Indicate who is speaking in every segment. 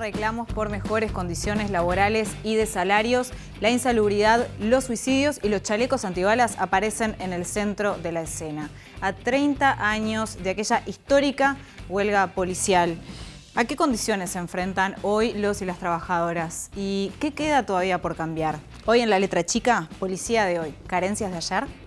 Speaker 1: reclamos por mejores condiciones laborales y de salarios, la insalubridad, los suicidios y los chalecos antibalas aparecen en el centro de la escena. A 30 años de aquella histórica huelga policial, ¿a qué condiciones se enfrentan hoy los y las trabajadoras? ¿Y qué queda todavía por cambiar? Hoy en La Letra Chica, Policía de hoy, ¿carencias de ayer?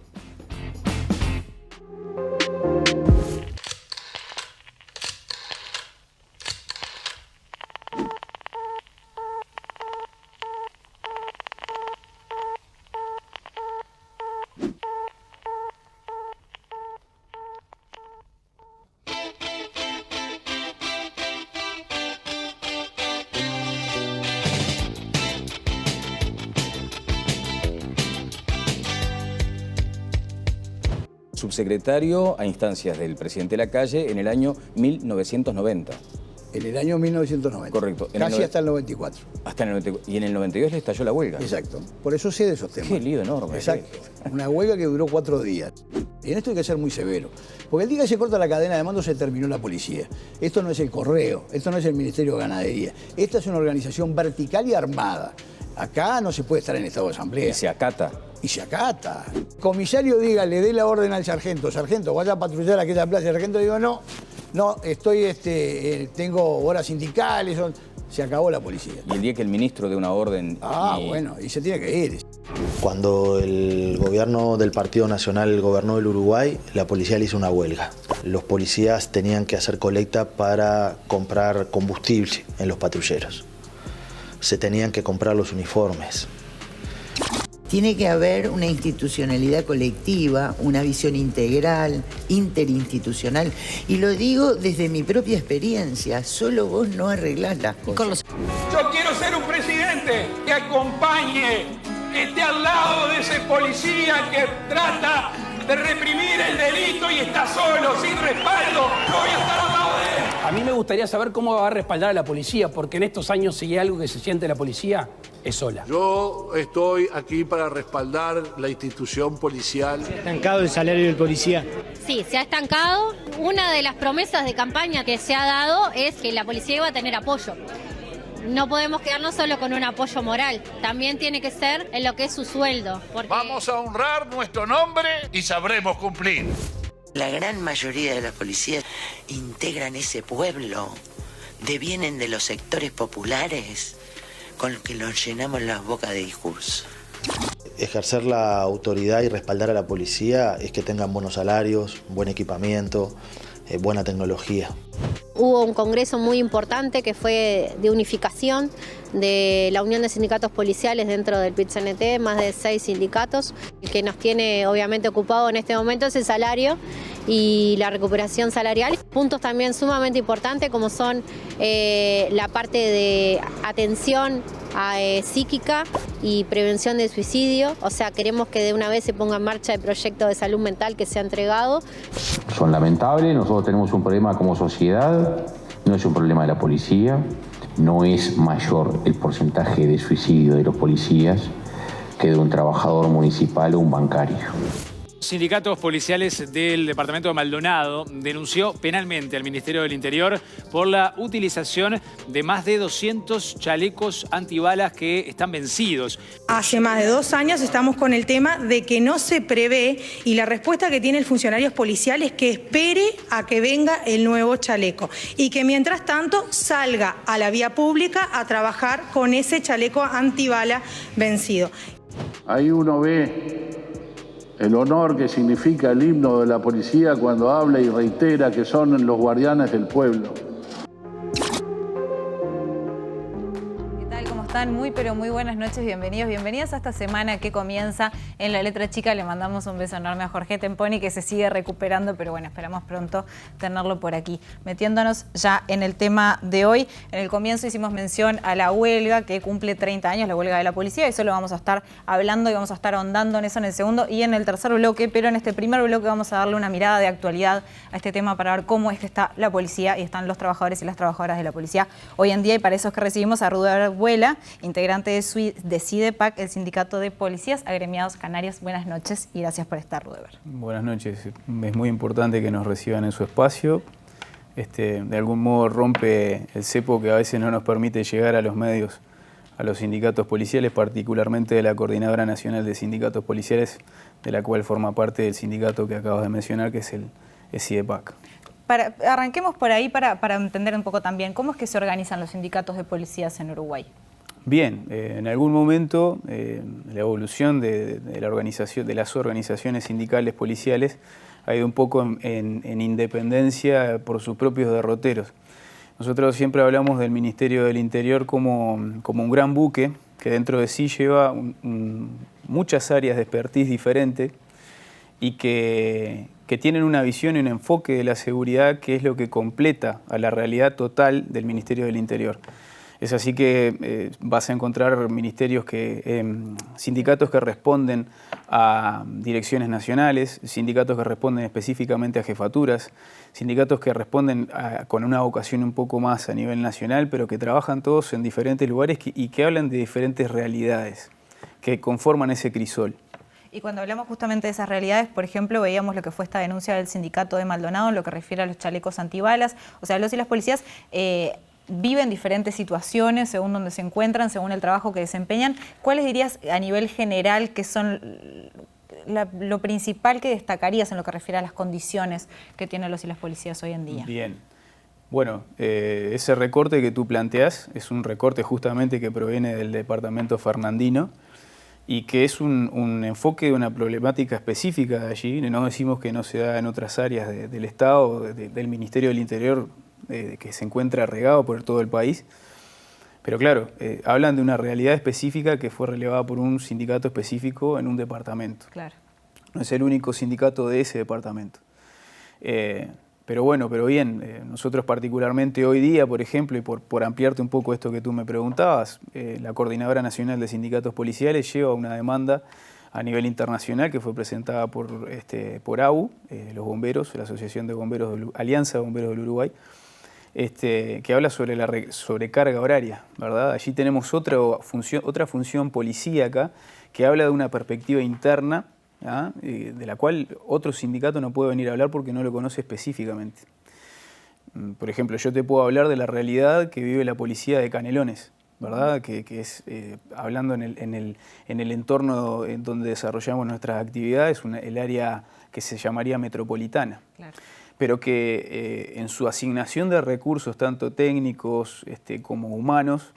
Speaker 2: Subsecretario a instancias del presidente Lacalle en el año 1990.
Speaker 3: En el año 1990.
Speaker 2: Correcto.
Speaker 3: Casi hasta el 94.
Speaker 2: Hasta el 94. Y en el 92 le estalló la huelga.
Speaker 3: Exacto. Por eso sé de esos temas.
Speaker 2: Qué lío enorme.
Speaker 3: Exacto. Una huelga que duró 4 días. Y en esto hay que ser muy severo. Porque el día que se corta la cadena de mando se terminó la policía. Esto no es el Correo, esto no es el Ministerio de Ganadería. Esta es una organización vertical y armada. Acá no se puede estar en estado de asamblea.
Speaker 2: Y se acata.
Speaker 3: Y se acata. Comisario diga, le dé la orden al sargento. Sargento, vaya a patrullar aquella plaza. El sargento digo, no, estoy, tengo horas sindicales. Se acabó la policía.
Speaker 2: Y el día que el ministro dé una orden...
Speaker 3: Bueno, y se tiene que ir.
Speaker 4: Cuando el gobierno del Partido Nacional gobernó el Uruguay, la policía le hizo una huelga. Los policías tenían que hacer colecta para comprar combustible en los patrulleros. Se tenían que comprar los uniformes.
Speaker 5: Tiene que haber una institucionalidad colectiva, una visión integral, interinstitucional. Y lo digo desde mi propia experiencia, solo vos no arreglás las cosas.
Speaker 6: Yo quiero ser un presidente que acompañe, que esté al lado de ese policía que trata de reprimir el delito y está solo, sin respaldo. Yo voy a estar al lado de él.
Speaker 7: A mí me gustaría saber cómo va a respaldar a la policía, porque en estos años si hay algo que se siente la policía, es sola.
Speaker 8: Yo estoy aquí para respaldar la institución policial.
Speaker 9: ¿Se ha estancado el salario del policía?
Speaker 10: Sí, se ha estancado. Una de las promesas de campaña que se ha dado es que la policía iba a tener apoyo. No podemos quedarnos solo con un apoyo moral, también tiene que ser en lo que es su sueldo.
Speaker 8: Vamos a honrar nuestro nombre y sabremos cumplir.
Speaker 5: La gran mayoría de las policías integran ese pueblo, devienen de los sectores populares con los que nos llenamos las bocas de discurso.
Speaker 4: Ejercer la autoridad y respaldar a la policía es que tengan buenos salarios, buen equipamiento, buena tecnología.
Speaker 10: Hubo un congreso muy importante que fue de unificación de la Unión de Sindicatos Policiales dentro del PIT-CNT, más de 6 sindicatos. El que nos tiene obviamente ocupado en este momento es el salario y la recuperación salarial. Puntos también sumamente importantes como son la parte de atención psíquica y prevención del suicidio. O sea, queremos que de una vez se ponga en marcha el proyecto de salud mental que se ha entregado.
Speaker 11: Son lamentables, nosotros tenemos un problema como sociedad, no es un problema de la policía, no es mayor el porcentaje de suicidio de los policías que de un trabajador municipal o un bancario.
Speaker 12: Sindicatos policiales del departamento de Maldonado denunció penalmente al Ministerio del Interior por la utilización de más de 200 chalecos antibalas que están vencidos.
Speaker 13: Hace más de 2 años estamos con el tema de que no se prevé y la respuesta que tiene el funcionario policial es que espere a que venga el nuevo chaleco y que mientras tanto salga a la vía pública a trabajar con ese chaleco antibala vencido.
Speaker 8: Ahí uno ve el honor que significa el himno de la policía cuando habla y reitera que son los guardianes del pueblo.
Speaker 1: ¿Qué tal? ¿Cómo están? Muy pero muy buenas noches, bienvenidos, bienvenidas a esta semana que comienza en La Letra Chica. Le mandamos un beso enorme a Jorge Temponi que se sigue recuperando, pero bueno, esperamos pronto tenerlo por aquí. Metiéndonos ya en el tema de hoy, en el comienzo hicimos mención a la huelga que cumple 30 años, la huelga de la policía, y eso lo vamos a estar hablando y vamos a estar ahondando en eso en el segundo y en el tercer bloque, pero en este primer bloque vamos a darle una mirada de actualidad a este tema para ver cómo es que está la policía y están los trabajadores y las trabajadoras de la policía hoy en día, y para eso es que recibimos a Rudeber Vuela, integrante de SIDEPAC, el Sindicato de Policías Agremiados Canarios. Buenas noches y gracias por estar, Rudeber.
Speaker 14: Buenas noches. Es muy importante que nos reciban en su espacio. de algún modo rompe el cepo que a veces no nos permite llegar a los medios, a los sindicatos policiales, particularmente de la Coordinadora Nacional de Sindicatos Policiales, de la cual forma parte el sindicato que acabas de mencionar, que es el SIDEPAC.
Speaker 1: Arranquemos por ahí para entender un poco también, ¿cómo es que se organizan los sindicatos de policías en Uruguay?
Speaker 14: Bien, en algún momento la evolución de las organizaciones sindicales policiales ha ido un poco en independencia por sus propios derroteros. Nosotros siempre hablamos del Ministerio del Interior como un gran buque que dentro de sí lleva muchas áreas de expertise diferentes y que tienen una visión y un enfoque de la seguridad que es lo que completa a la realidad total del Ministerio del Interior. Es así que vas a encontrar sindicatos que responden a direcciones nacionales, sindicatos que responden específicamente a jefaturas, sindicatos que responden con una vocación un poco más a nivel nacional, pero que trabajan todos en diferentes lugares y que hablan de diferentes realidades que conforman ese crisol.
Speaker 1: Y cuando hablamos justamente de esas realidades, por ejemplo, veíamos lo que fue esta denuncia del sindicato de Maldonado en lo que refiere a los chalecos antibalas. O sea, los y las policías viven diferentes situaciones según donde se encuentran, según el trabajo que desempeñan. ¿Cuáles dirías a nivel general que son lo principal que destacarías en lo que refiere a las condiciones que tienen los y las policías hoy en día?
Speaker 14: Bien. Bueno, ese recorte que tú planteás es un recorte justamente que proviene del departamento fernandino y que es un enfoque de una problemática específica de allí. No decimos que no se da en otras áreas del Estado, del Ministerio del Interior, que se encuentra regado por todo el país. Pero claro, hablan de una realidad específica que fue relevada por un sindicato específico en un departamento.
Speaker 1: Claro.
Speaker 14: No es el único sindicato de ese departamento. Pero bien, nosotros particularmente hoy día, por ejemplo, y por ampliarte un poco esto que tú me preguntabas, la Coordinadora Nacional de Sindicatos Policiales lleva una demanda a nivel internacional que fue presentada por ABU, los bomberos, la Asociación de Bomberos, Alianza de Bomberos del Uruguay, que habla sobre la sobrecarga horaria, ¿verdad? Allí tenemos otra función policíaca que habla de una perspectiva interna, de la cual otro sindicato no puede venir a hablar porque no lo conoce específicamente. Por ejemplo, yo te puedo hablar de la realidad que vive la policía de Canelones, ¿verdad? Que es, hablando en el entorno en donde desarrollamos nuestras actividades, el área que se llamaría metropolitana. Claro. Pero que en su asignación de recursos, tanto técnicos como humanos,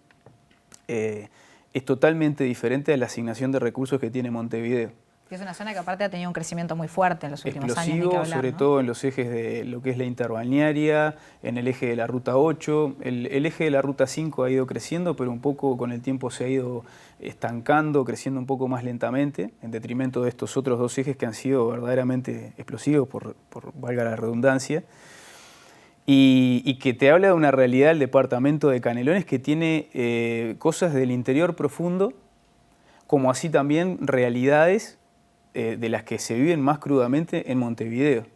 Speaker 14: es totalmente diferente a la asignación de recursos que tiene Montevideo.
Speaker 1: Que es una zona que aparte ha tenido un crecimiento muy fuerte en los últimos años.
Speaker 14: Explosivo, sobre todo en los ejes de lo que es la interbalnearia, en el eje de la Ruta 8. El eje de la Ruta 5 ha ido creciendo, pero un poco con el tiempo se ha ido estancando, creciendo un poco más lentamente, en detrimento de estos otros dos ejes que han sido verdaderamente explosivos, por valga la redundancia. Y que te habla de una realidad del departamento de Canelones que tiene cosas del interior profundo, como así también realidades de las que se viven más crudamente en Montevideo.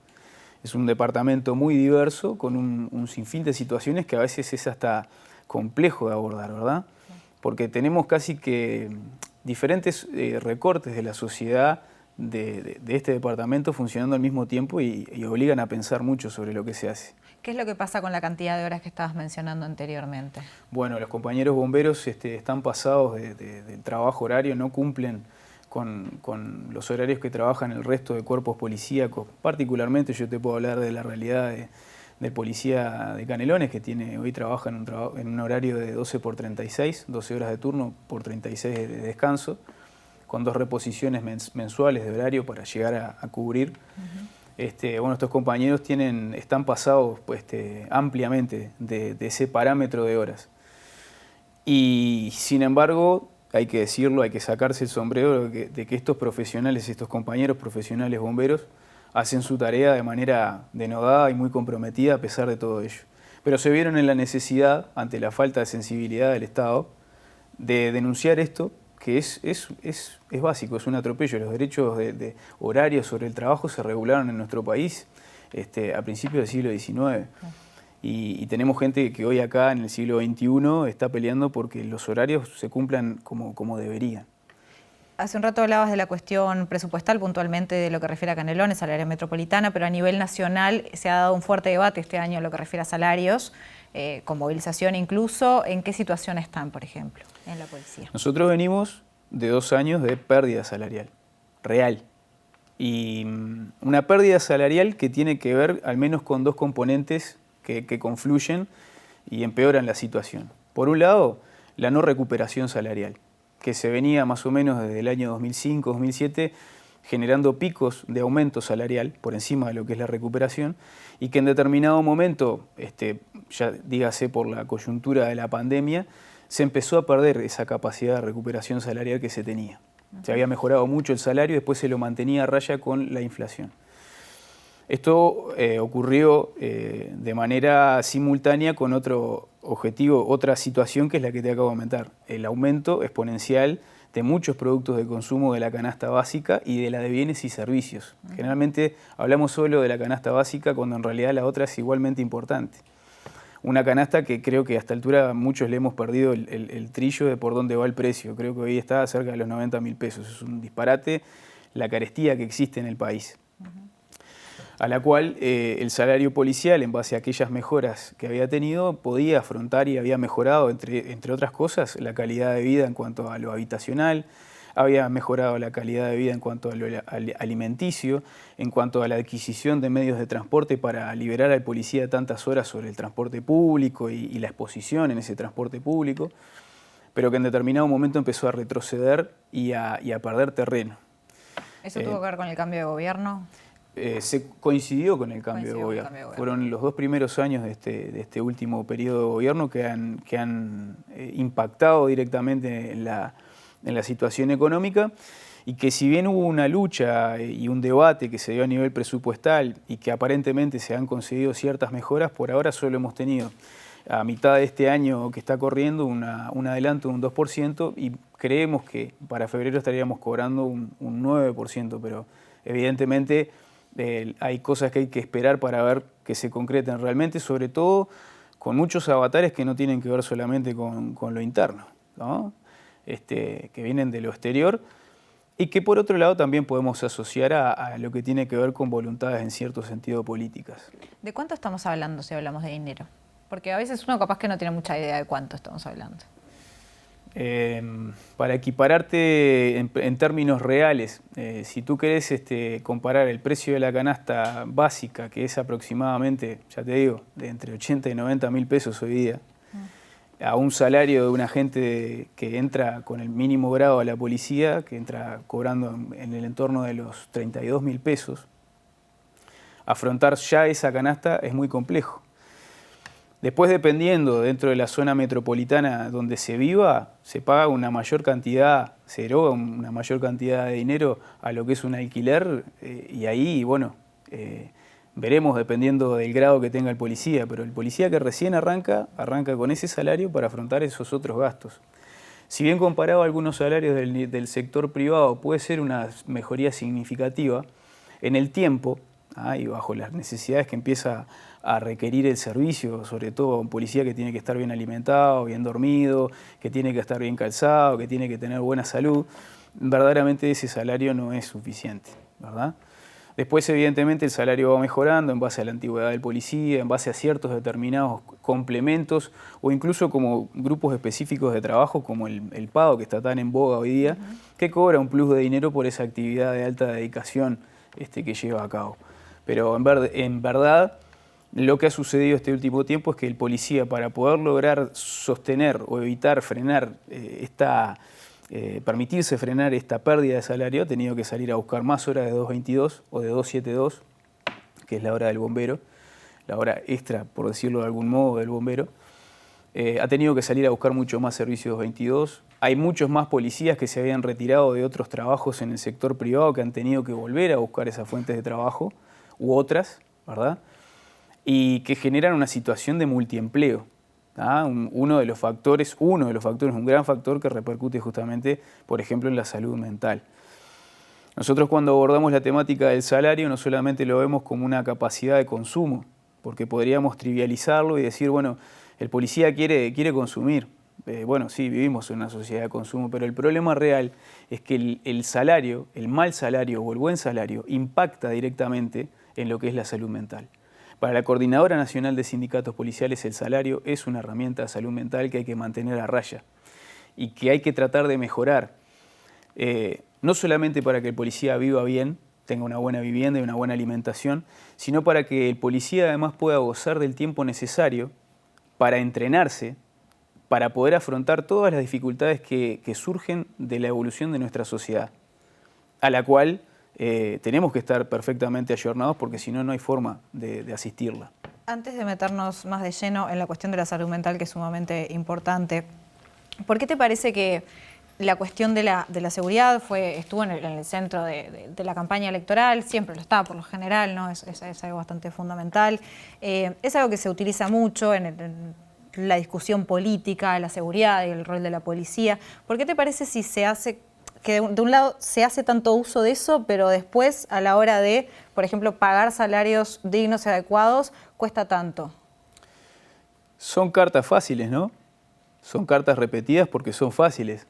Speaker 14: Es un departamento muy diverso, con un sinfín de situaciones que a veces es hasta complejo de abordar, ¿verdad? Porque tenemos casi que diferentes recortes de la sociedad de este departamento funcionando al mismo tiempo y obligan a pensar mucho sobre lo que se hace.
Speaker 1: ¿Qué es lo que pasa con la cantidad de horas que estabas mencionando anteriormente?
Speaker 14: Bueno, los compañeros bomberos están pasados del trabajo horario, no cumplen con los horarios que trabajan el resto de cuerpos policíacos. Particularmente yo te puedo hablar de la realidad del policía de Canelones, que hoy trabaja en un horario de 12 por 36, 12 horas de turno por 36 de descanso, con 2 reposiciones mensuales de horario para llegar a cubrir. Bueno, estos compañeros están pasados ampliamente de ese parámetro de horas. Y sin embargo, hay que decirlo, hay que sacarse el sombrero de que estos profesionales, estos compañeros profesionales bomberos, hacen su tarea de manera denodada y muy comprometida a pesar de todo ello. Pero se vieron en la necesidad, ante la falta de sensibilidad del Estado, de denunciar esto, que es básico, es un atropello. Los derechos de horarios sobre el trabajo se regularon en nuestro país a principios del siglo XIX. Y tenemos gente que hoy acá, en el siglo XXI, está peleando porque los horarios se cumplan como deberían.
Speaker 1: Hace un rato hablabas de la cuestión presupuestal, puntualmente de lo que refiere a Canelones, al área metropolitana, pero a nivel nacional se ha dado un fuerte debate este año en lo que refiere a salarios, con movilización incluso. ¿En qué situación están, por ejemplo, en la policía?
Speaker 14: Nosotros venimos de 2 años de pérdida salarial, real. Y una pérdida salarial que tiene que ver al menos con 2 componentes que confluyen y empeoran la situación. Por un lado, la no recuperación salarial, que se venía más o menos desde el año 2005-2007 generando picos de aumento salarial por encima de lo que es la recuperación y que en determinado momento, ya dígase por la coyuntura de la pandemia, se empezó a perder esa capacidad de recuperación salarial que se tenía. Se había mejorado mucho el salario y después se lo mantenía a raya con la inflación. Esto ocurrió de manera simultánea con otro objetivo, otra situación que es la que te acabo de comentar, el aumento exponencial de muchos productos de consumo de la canasta básica y de la de bienes y servicios. Generalmente hablamos solo de la canasta básica cuando en realidad la otra es igualmente importante. Una canasta que creo que a esta altura muchos le hemos perdido el trillo de por dónde va el precio. Creo que hoy está cerca de los 90.000 pesos. Es un disparate la carestía que existe en el país. A la cual el salario policial, en base a aquellas mejoras que había tenido, podía afrontar y había mejorado, entre otras cosas, la calidad de vida en cuanto a lo habitacional, había mejorado la calidad de vida en cuanto a lo alimenticio, en cuanto a la adquisición de medios de transporte para liberar al policía tantas horas sobre el transporte público y la exposición en ese transporte público, pero que en determinado momento empezó a retroceder y a perder terreno.
Speaker 1: ¿Eso tuvo que ver con el cambio de gobierno?
Speaker 14: Se coincidió con el cambio de gobierno. Fueron los 2 primeros años de este último periodo de gobierno que han impactado directamente en la situación económica y que si bien hubo una lucha y un debate que se dio a nivel presupuestal y que aparentemente se han conseguido ciertas mejoras, por ahora solo hemos tenido a mitad de este año que está corriendo un adelanto de un 2% y creemos que para febrero estaríamos cobrando un 9%, pero evidentemente hay cosas que hay que esperar para ver que se concreten realmente, sobre todo con muchos avatares que no tienen que ver solamente con lo interno, ¿no? Que vienen de lo exterior y que por otro lado también podemos asociar a lo que tiene que ver con voluntades en cierto sentido políticas.
Speaker 1: ¿De cuánto estamos hablando si hablamos de dinero? Porque a veces uno capaz que no tiene mucha idea de cuánto estamos hablando.
Speaker 14: Para equipararte en términos reales, si tú querés comparar el precio de la canasta básica, que es aproximadamente, ya te digo, de entre 80 y 90.000 pesos hoy día, a un salario de un agente que entra con el mínimo grado a la policía, que entra cobrando en el entorno de los 32.000 pesos, afrontar ya esa canasta es muy complejo. Después, dependiendo dentro de la zona metropolitana donde se viva, se paga una mayor cantidad, se eroga una mayor cantidad de dinero a lo que es un alquiler y ahí, bueno, veremos dependiendo del grado que tenga el policía, pero el policía que recién arranca con ese salario para afrontar esos otros gastos. Si bien comparado a algunos salarios del sector privado puede ser una mejoría significativa, en el tiempo y bajo las necesidades que empieza a requerir el servicio, sobre todo un policía que tiene que estar bien alimentado, bien dormido, que tiene que estar bien calzado, que tiene que tener buena salud, verdaderamente ese salario no es suficiente, ¿verdad? Después, evidentemente, el salario va mejorando en base a la antigüedad del policía, en base a ciertos determinados complementos o incluso como grupos específicos de trabajo como el PADO, que está tan en boga hoy día, que cobra un plus de dinero por esa actividad de alta dedicación que lleva a cabo. Pero en verdad, lo que ha sucedido este último tiempo es que el policía, para poder lograr sostener o evitar frenar permitirse frenar esta pérdida de salario, ha tenido que salir a buscar más horas de 222 o de 272, que es la hora del bombero, la hora extra, por decirlo de algún modo, del bombero. Ha tenido que salir a buscar mucho más servicios 222. Hay muchos más policías que se habían retirado de otros trabajos en el sector privado que han tenido que volver a buscar esas fuentes de trabajo u otras, ¿verdad? Y que generan una situación de multiempleo. Uno de los factores, un gran factor que repercute justamente, por ejemplo, en la salud mental. Nosotros cuando abordamos la temática del salario no solamente lo vemos como una capacidad de consumo, porque podríamos trivializarlo y decir, bueno, el policía quiere consumir, Bueno, sí, vivimos en una sociedad de consumo, pero el problema real es que el salario, el mal salario o el buen salario, impacta directamente en lo que es la salud mental. Para la Coordinadora Nacional de Sindicatos Policiales, el salario es una herramienta de salud mental que hay que mantener a raya y que hay que tratar de mejorar, no solamente para que el policía viva bien, tenga una buena vivienda y una buena alimentación, sino para que el policía además pueda gozar del tiempo necesario para entrenarse, para poder afrontar todas las dificultades que surgen de la evolución de nuestra sociedad, a la cual tenemos que estar perfectamente ayornados porque si no, no hay forma de asistirla.
Speaker 1: Antes de meternos más de lleno en la cuestión de la salud mental, que es sumamente importante, ¿por qué te parece que la cuestión de la seguridad estuvo en el centro de la campaña electoral? Siempre lo está, por lo general, ¿no? Es algo bastante fundamental. Es algo que se utiliza mucho en la discusión política, la seguridad y el rol de la policía. ¿Por qué te parece si se hace, que de un lado se hace tanto uso de eso, pero después a la hora de, por ejemplo, pagar salarios dignos y adecuados, cuesta tanto?
Speaker 14: Son cartas fáciles, ¿no? Son cartas repetidas porque son fáciles.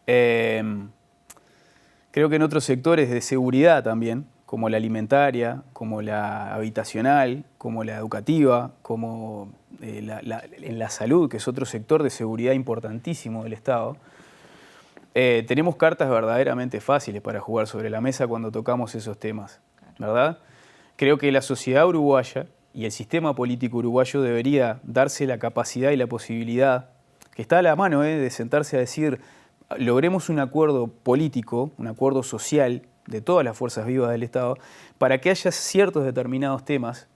Speaker 14: Creo que en otros sectores de seguridad también, como la alimentaria, como la habitacional, como la educativa, como en la salud, que es otro sector de seguridad importantísimo del Estado, tenemos cartas verdaderamente fáciles para jugar sobre la mesa cuando tocamos esos temas, ¿verdad? Creo que la sociedad uruguaya y el sistema político uruguayo debería darse la capacidad y la posibilidad, que está a la mano, de sentarse a decir, logremos un acuerdo político, un acuerdo social de todas las fuerzas vivas del Estado, para que haya ciertos determinados temas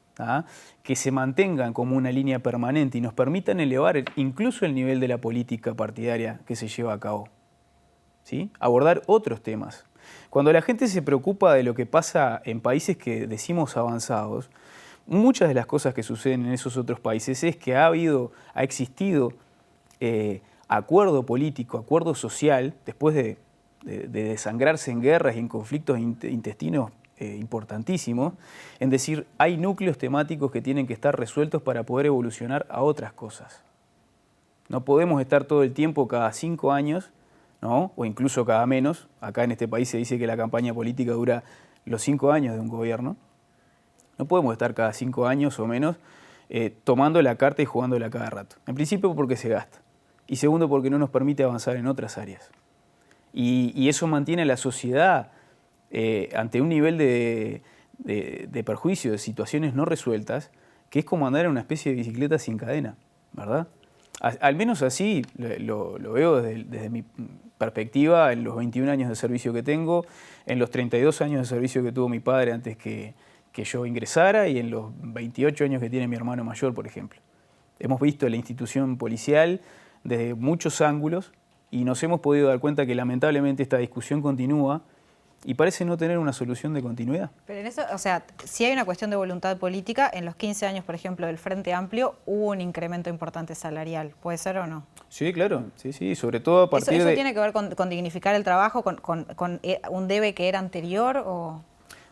Speaker 14: que se mantengan como una línea permanente y nos permitan elevar incluso el nivel de la política partidaria que se lleva a cabo. ¿Sí? Abordar otros temas. Cuando la gente se preocupa de lo que pasa en países que decimos avanzados, muchas de las cosas que suceden en esos otros países es que ha existido acuerdo político, acuerdo social, después de desangrarse en guerras y en conflictos intestinos importantísimos, en decir, hay núcleos temáticos que tienen que estar resueltos para poder evolucionar a otras cosas. No podemos estar todo el tiempo cada 5 años, ¿no? O incluso cada menos. Acá en este país se dice que la campaña política dura los 5 años de un gobierno. No podemos estar cada 5 años o menos tomando la carta y jugándola cada rato. En principio porque se gasta. Y segundo porque no nos permite avanzar en otras áreas. Y eso mantiene a la sociedad ante un nivel de perjuicio, de situaciones no resueltas, que es como andar en una especie de bicicleta sin cadena, ¿verdad? Al menos así lo veo desde mi perspectiva, en los 21 años de servicio que tengo, en los 32 años de servicio que tuvo mi padre antes que yo ingresara y en los 28 años que tiene mi hermano mayor, por ejemplo. Hemos visto la institución policial desde muchos ángulos y nos hemos podido dar cuenta que lamentablemente esta discusión continúa y parece no tener una solución de continuidad.
Speaker 1: Pero en eso, o sea, si hay una cuestión de voluntad política, en los 15 años, por ejemplo, del Frente Amplio, hubo un incremento importante salarial. ¿Puede ser o no?
Speaker 14: Sí, claro, sí, sobre todo a partir
Speaker 1: ¿Eso
Speaker 14: de...
Speaker 1: tiene que ver con dignificar el trabajo, con un debe que era anterior o...?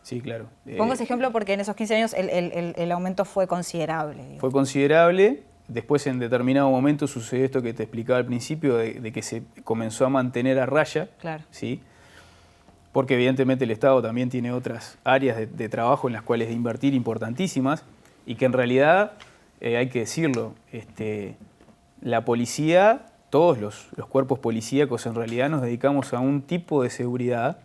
Speaker 14: Sí, claro.
Speaker 1: Pongo ese ejemplo porque en esos 15 años el aumento fue considerable. Digo.
Speaker 14: Fue considerable. Después, en determinado momento, sucedió esto que te explicaba al principio, de que se comenzó a mantener a raya.
Speaker 1: Claro.
Speaker 14: ¿Sí? Porque evidentemente el Estado también tiene otras áreas de trabajo en las cuales de invertir importantísimas y que en realidad, hay que decirlo, la policía, todos los cuerpos policíacos en realidad nos dedicamos a un tipo de seguridad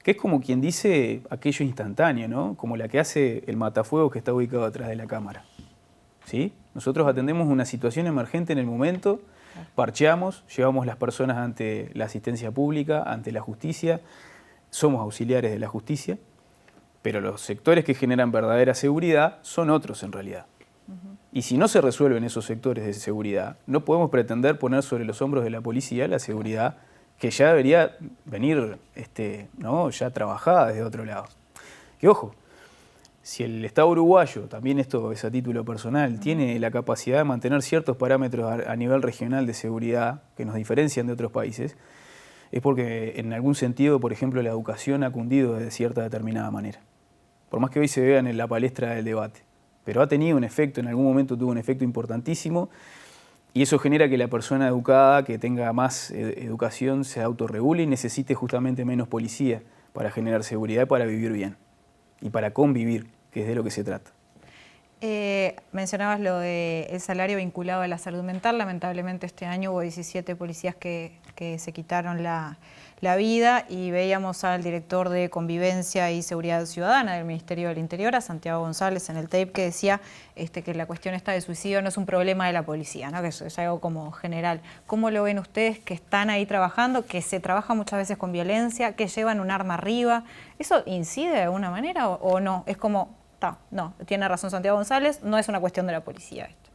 Speaker 14: que es como quien dice aquello instantáneo, ¿no? Como la que hace el matafuegos que está ubicado atrás de la cámara. ¿Sí? Nosotros atendemos una situación emergente en el momento, parcheamos, llevamos las personas ante la asistencia pública, ante la justicia, somos auxiliares de la justicia, pero los sectores que generan verdadera seguridad son otros en realidad. Y si no se resuelven esos sectores de seguridad, no podemos pretender poner sobre los hombros de la policía la seguridad que ya debería venir ¿no? ya trabajada desde otro lado. Y ojo, si el Estado uruguayo, también esto es a título personal, tiene la capacidad de mantener ciertos parámetros a nivel regional de seguridad que nos diferencian de otros países, es porque en algún sentido, por ejemplo, la educación ha cundido de cierta determinada manera. Por más que hoy se vean en la palestra del debate. Pero ha tenido un efecto, en algún momento tuvo un efecto importantísimo Y eso genera que la persona educada, que tenga más educación, se autorregule y necesite justamente menos policía para generar seguridad y para vivir bien. Y para convivir, que es de lo que se trata.
Speaker 1: Mencionabas lo del salario vinculado a la salud mental. Lamentablemente este año hubo 17 policías que se quitaron la vida, y veíamos al director de Convivencia y Seguridad Ciudadana del Ministerio del Interior, a Santiago González, en el tape, que decía que la cuestión esta de suicidio no es un problema de la policía, ¿no? Que es algo como general. ¿Cómo lo ven ustedes que están ahí trabajando, que se trabaja muchas veces con violencia, que llevan un arma arriba? ¿Eso incide de alguna manera o no? Es como, no, tiene razón Santiago González, no es una cuestión de la policía esto.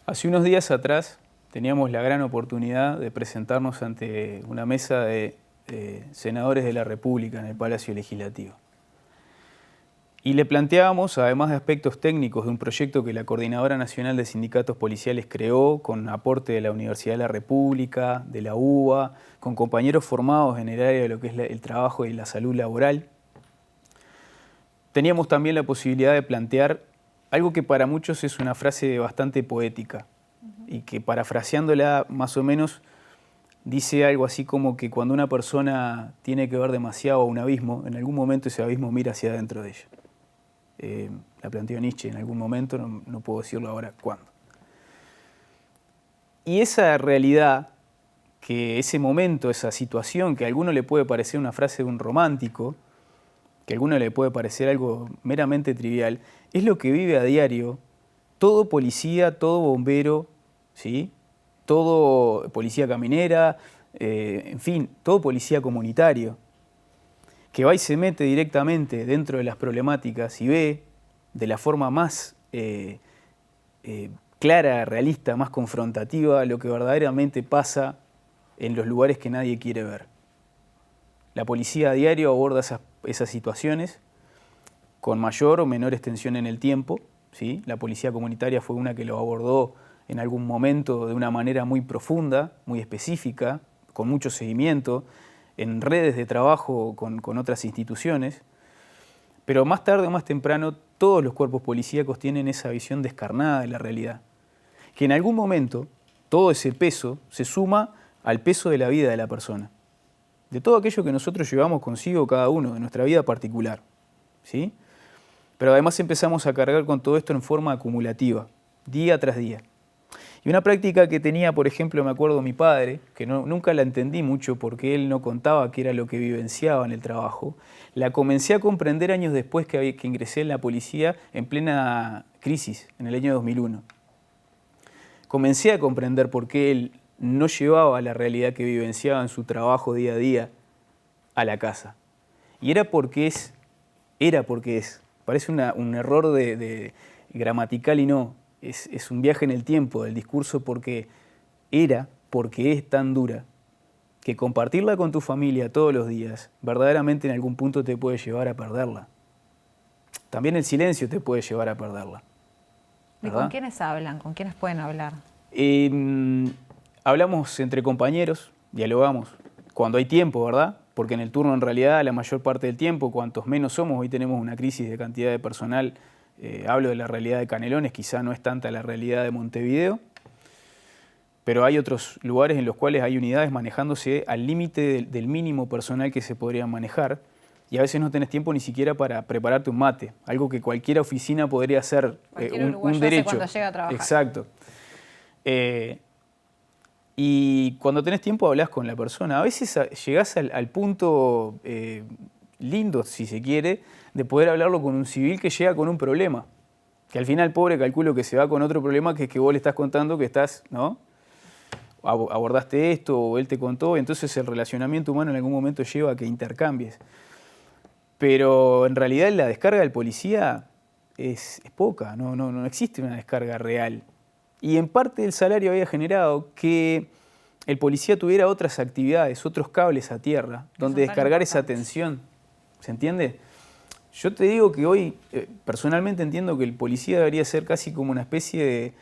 Speaker 14: Hace unos días atrás teníamos la gran oportunidad de presentarnos ante una mesa de senadores de la República en el Palacio Legislativo. Y le planteábamos, además de aspectos técnicos de un proyecto que la Coordinadora Nacional de Sindicatos Policiales creó con aporte de la Universidad de la República, de la UBA, con compañeros formados en el área de lo que es el trabajo y la salud laboral. Teníamos también la posibilidad de plantear algo que para muchos es una frase bastante poética y que, parafraseándola más o menos, dice algo así como que cuando una persona tiene que ver demasiado a un abismo, en algún momento ese abismo mira hacia adentro de ella. La planteó Nietzsche en algún momento, no puedo decirlo ahora cuándo. Y esa realidad, que ese momento, esa situación, que a alguno le puede parecer una frase de un romántico, que a alguno le puede parecer algo meramente trivial, es lo que vive a diario todo policía, todo bombero, ¿sí? Todo policía caminera, en fin, todo policía comunitario, que va y se mete directamente dentro de las problemáticas y ve de la forma más clara, realista, más confrontativa, lo que verdaderamente pasa en los lugares que nadie quiere ver. La policía a diario aborda esas situaciones con mayor o menor extensión en el tiempo, ¿sí? La policía comunitaria fue una que lo abordó en algún momento de una manera muy profunda, muy específica, con mucho seguimiento, en redes de trabajo con otras instituciones. Pero más tarde o más temprano, todos los cuerpos policíacos tienen esa visión descarnada de la realidad, que en algún momento todo ese peso se suma al peso de la vida de la persona, de todo aquello que nosotros llevamos consigo cada uno, de nuestra vida particular, ¿sí? Pero además empezamos a cargar con todo esto en forma acumulativa, día tras día. Y una práctica que tenía, por ejemplo, me acuerdo mi padre, que nunca la entendí mucho porque él no contaba qué era lo que vivenciaba en el trabajo, la comencé a comprender años después que ingresé en la policía en plena crisis, en el año 2001. Comencé a comprender por qué él no llevaba la realidad que vivenciaba en su trabajo día a día a la casa. Y era porque es. Parece un error de gramatical y no. Es un viaje en el tiempo del discurso porque es tan dura que compartirla con tu familia todos los días verdaderamente en algún punto te puede llevar a perderla. También el silencio te puede llevar a perderla.
Speaker 1: ¿Y con quiénes hablan? ¿Con quiénes pueden hablar?
Speaker 14: Hablamos entre compañeros, dialogamos cuando hay tiempo, ¿verdad? Porque en el turno, en realidad, la mayor parte del tiempo, cuantos menos somos, hoy tenemos una crisis de cantidad de personal. Hablo de la realidad de Canelones, quizá no es tanta la realidad de Montevideo, pero hay otros lugares en los cuales hay unidades manejándose al límite del mínimo personal que se podrían manejar, y a veces no tenés tiempo ni siquiera para prepararte un mate, algo que cualquier oficina podría hacer un derecho.
Speaker 1: Cuando llega a trabajar.
Speaker 14: Exacto. Y cuando tenés tiempo hablas con la persona. A veces llegás al punto lindo, si se quiere, de poder hablarlo con un civil que llega con un problema. Que al final, pobre, calculo que se va con otro problema, que es que vos le estás contando que estás, ¿no? Abordaste esto o él te contó, entonces el relacionamiento humano en algún momento lleva a que intercambies. Pero en realidad la descarga del policía es poca, no existe una descarga real. Y en parte el salario había generado que el policía tuviera otras actividades, otros cables a tierra, donde descargar esa tensión. ¿Se entiende? Yo te digo que hoy, personalmente entiendo que el policía debería ser casi como una especie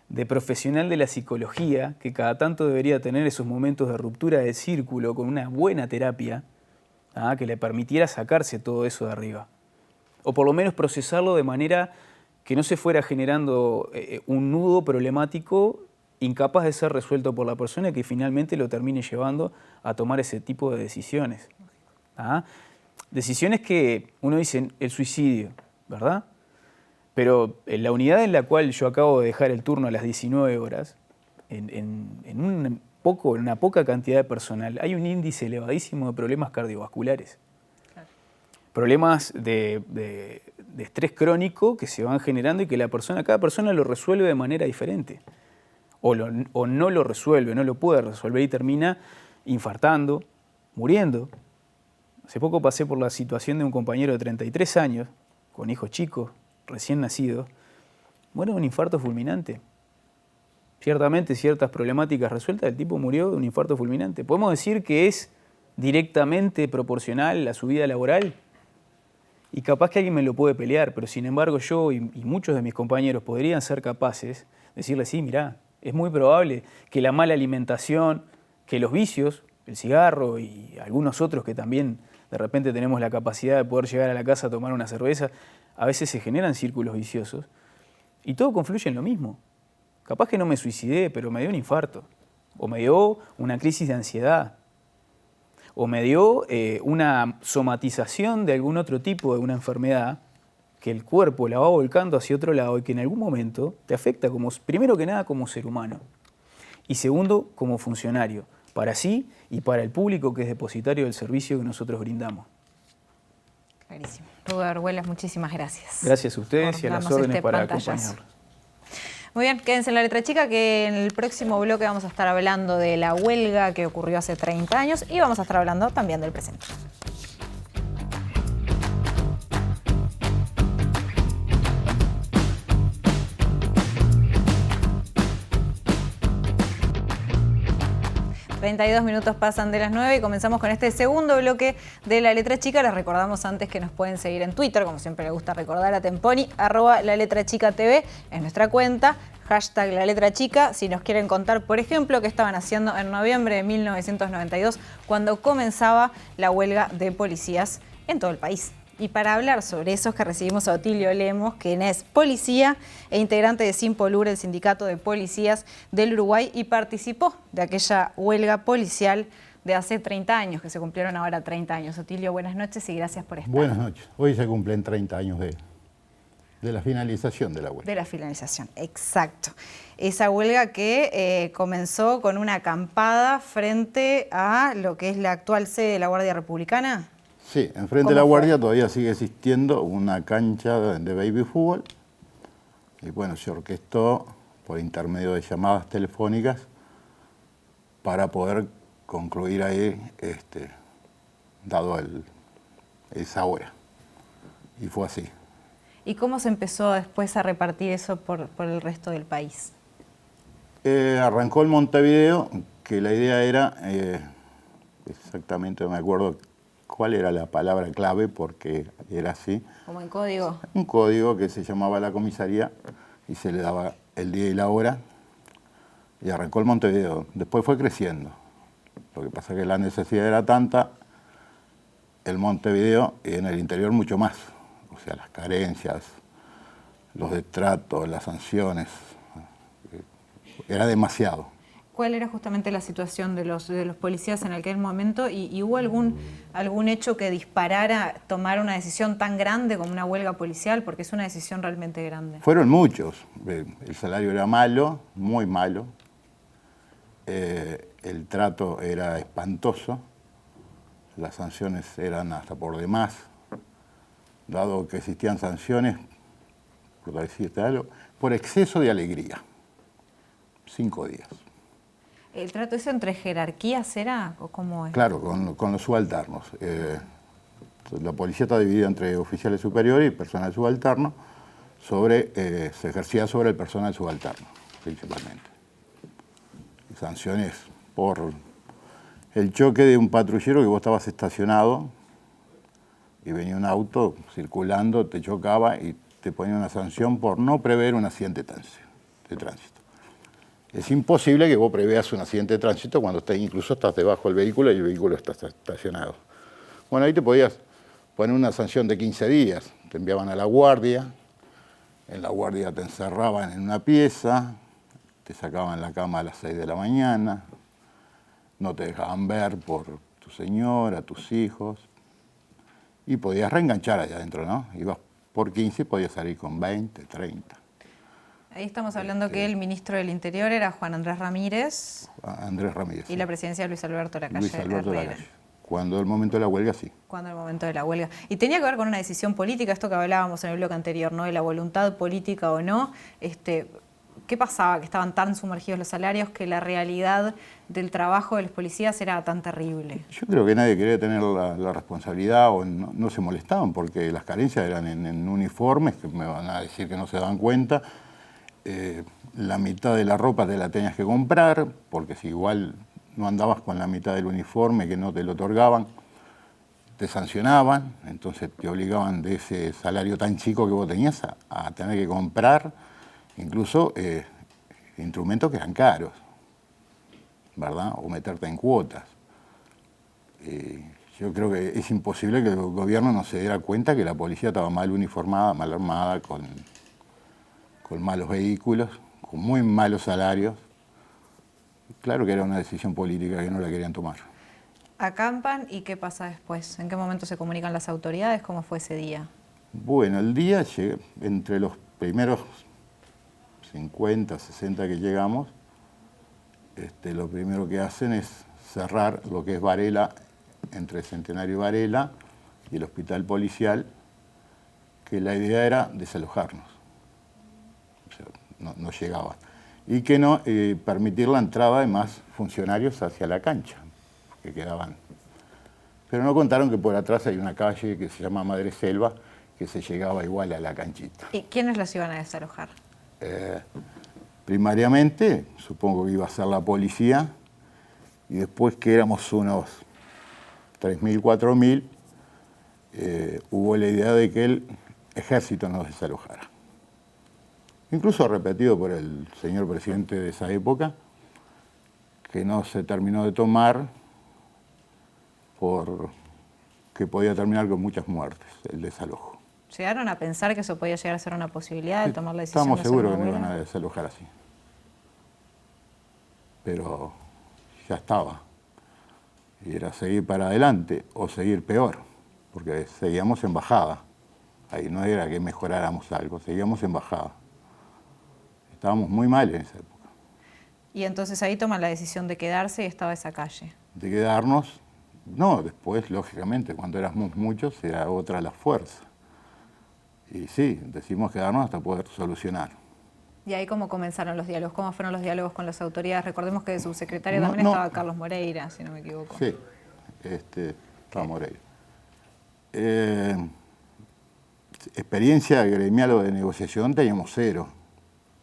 Speaker 14: de profesional de la psicología, que cada tanto debería tener esos momentos de ruptura del círculo con una buena terapia, que le permitiera sacarse todo eso de arriba. O por lo menos procesarlo de manera que no se fuera generando un nudo problemático incapaz de ser resuelto por la persona que finalmente lo termine llevando a tomar ese tipo de decisiones. ¿Ah? Decisiones que uno dice, el suicidio, ¿verdad? Pero en la unidad en la cual yo acabo de dejar el turno a las 19 horas, en una poca cantidad de personal, hay un índice elevadísimo de problemas cardiovasculares. Claro. Problemas de estrés crónico que se van generando y que cada persona lo resuelve de manera diferente. O no lo resuelve, no lo puede resolver y termina infartando, muriendo. Hace poco pasé por la situación de un compañero de 33 años, con hijos chicos, recién nacidos, muere de un infarto fulminante. Ciertamente, ciertas problemáticas resueltas, el tipo murió de un infarto fulminante. ¿Podemos decir que es directamente proporcional a su vida laboral? Y capaz que alguien me lo puede pelear, pero sin embargo yo y muchos de mis compañeros podrían ser capaces de decirle, sí, mirá, es muy probable que la mala alimentación, que los vicios, el cigarro y algunos otros que también de repente tenemos la capacidad de poder llegar a la casa a tomar una cerveza, a veces se generan círculos viciosos y todo confluye en lo mismo. Capaz que no me suicidé, pero me dio un infarto, o me dio una crisis de ansiedad, o me dio una somatización de algún otro tipo de una enfermedad que el cuerpo la va volcando hacia otro lado y que en algún momento te afecta, primero que nada como ser humano, y segundo como funcionario, para sí y para el público que es depositario del servicio que nosotros brindamos.
Speaker 1: Clarísimo. Rubén Arguelas, muchísimas gracias.
Speaker 14: Gracias a ustedes y a las órdenes para acompañarnos.
Speaker 1: Muy bien, quédense en La Letra Chica, que en el próximo bloque vamos a estar hablando de la huelga que ocurrió hace 30 años y vamos a estar hablando también del presente. ...32 pasan de las 9 y comenzamos con este segundo bloque de La Letra Chica. Les recordamos antes que nos pueden seguir en Twitter, como siempre le gusta recordar a Temponi, @LaLetraChicaTV es nuestra cuenta, hashtag La Letra Chica. Si nos quieren contar, por ejemplo, qué estaban haciendo en noviembre de 1992, cuando comenzaba la huelga de policías en todo el país. Y para hablar sobre eso es que recibimos a Otilio Lemos, quien es policía e integrante de Simpolur, el sindicato de policías del Uruguay, y participó de aquella huelga policial de hace 30 años, que se cumplieron ahora 30 años. Otilio, buenas noches y gracias por estar.
Speaker 15: Buenas noches. Hoy se cumplen 30 años de la finalización de la huelga.
Speaker 1: De la finalización, exacto. Esa huelga que comenzó con una acampada frente a lo que es la actual sede de la Guardia Republicana.
Speaker 15: Sí, enfrente de la Guardia todavía sigue existiendo una cancha de baby fútbol y bueno, se orquestó por intermedio de llamadas telefónicas para poder concluir ahí, dado esa hora. Y fue así.
Speaker 1: ¿Y cómo se empezó después a repartir eso por el resto del país?
Speaker 15: Arrancó en Montevideo, que la idea era, exactamente no me acuerdo cuál era la palabra clave, porque era así.
Speaker 1: ¿Como en código?
Speaker 15: Un código que se llamaba la comisaría y se le daba el día y la hora y arrancó el Montevideo. Después fue creciendo. Lo que pasa es que la necesidad era tanta, el Montevideo y en el interior mucho más. O sea, las carencias, los destratos, las sanciones, era demasiado.
Speaker 1: ¿Cuál era justamente la situación de los policías en aquel momento? ¿Y hubo algún hecho que disparara tomar una decisión tan grande como una huelga policial? Porque es una decisión realmente grande.
Speaker 15: Fueron muchos. El salario era malo, muy malo. El trato era espantoso. Las sanciones eran hasta por demás. Dado que existían sanciones, por decirte algo, por exceso de alegría. 5 días.
Speaker 1: ¿El trato eso entre jerarquías era o cómo es?
Speaker 15: Claro, con los subalternos. La policía está dividida entre oficiales superiores y personal subalterno. Se ejercía sobre el personal subalterno, principalmente. Y sanciones por el choque de un patrullero que vos estabas estacionado y venía un auto circulando, te chocaba y te ponía una sanción por no prever un accidente de tránsito. Es imposible que vos preveas un accidente de tránsito cuando incluso estás debajo del vehículo y el vehículo está estacionado. Bueno, ahí te podías poner una sanción de 15 días. Te enviaban a la guardia, en la guardia te encerraban en una pieza, te sacaban la cama a las 6 de la mañana, no te dejaban ver por tu señora, tus hijos, y podías reenganchar allá adentro, ¿no? Ibas por 15 y podías salir con 20, 30.
Speaker 1: Ahí estamos hablando que el ministro del Interior era Juan Andrés Ramírez.
Speaker 15: Andrés Ramírez.
Speaker 1: Y la presidencia de Luis Alberto Lacalle.
Speaker 15: Luis Alberto Lacalle. Cuando el momento de la huelga, sí.
Speaker 1: Cuando el momento de la huelga. Y tenía que ver con una decisión política, esto que hablábamos en el bloque anterior, ¿no? De la voluntad política o no. ¿Qué pasaba? Que estaban tan sumergidos los salarios que la realidad del trabajo de los policías era tan terrible.
Speaker 15: Yo creo que nadie quería tener la responsabilidad o no se molestaban porque las carencias eran en uniformes, que me van a decir que no se daban cuenta. La mitad de la ropa te la tenías que comprar, porque si igual no andabas con la mitad del uniforme que no te lo otorgaban, te sancionaban, entonces te obligaban de ese salario tan chico que vos tenías a tener que comprar incluso instrumentos que eran caros, ¿verdad? O meterte en cuotas. Yo creo que es imposible que el gobierno no se diera cuenta que la policía estaba mal uniformada, mal armada, con malos vehículos, con muy malos salarios. Claro que era una decisión política que no la querían tomar.
Speaker 1: ¿Acampan y qué pasa después? ¿En qué momento se comunican las autoridades? ¿Cómo fue ese día?
Speaker 15: Bueno, el día, entre los primeros 50, 60 que llegamos, lo primero que hacen es cerrar lo que es Varela, entre Centenario y Varela, y el hospital policial, que la idea era desalojarnos. O sea, no llegaban. Y que no permitir la entrada de más funcionarios hacia la cancha, que quedaban. Pero no contaron que por atrás hay una calle que se llama Madre Selva, que se llegaba igual a la canchita.
Speaker 1: ¿Y quiénes los iban a desalojar?
Speaker 15: Primariamente, supongo que iba a ser la policía, y después que éramos unos 3.000, 4.000, hubo la idea de que el ejército nos desalojara. Incluso repetido por el señor presidente de esa época, que no se terminó de tomar porque podía terminar con muchas muertes, el desalojo.
Speaker 1: ¿Llegaron a pensar que eso podía llegar a ser una posibilidad de tomar la decisión?
Speaker 15: Estábamos seguros que no iban a desalojar así. Pero ya estaba. Y era seguir para adelante o seguir peor, porque seguíamos en bajada. Ahí no era que mejoráramos algo, seguíamos en bajada. Estábamos muy mal en esa época.
Speaker 1: Y entonces ahí toman la decisión de quedarse y estaba esa calle.
Speaker 15: De quedarnos, no, después, lógicamente, cuando éramos muchos, era otra la fuerza. Y sí, decidimos quedarnos hasta poder solucionar.
Speaker 1: ¿Y ahí cómo comenzaron los diálogos? ¿Cómo fueron los diálogos con las autoridades? Recordemos que de subsecretario también estaba Carlos Moreira, si no me equivoco.
Speaker 15: Sí, estaba Moreira. Experiencia gremial o de negociación teníamos cero,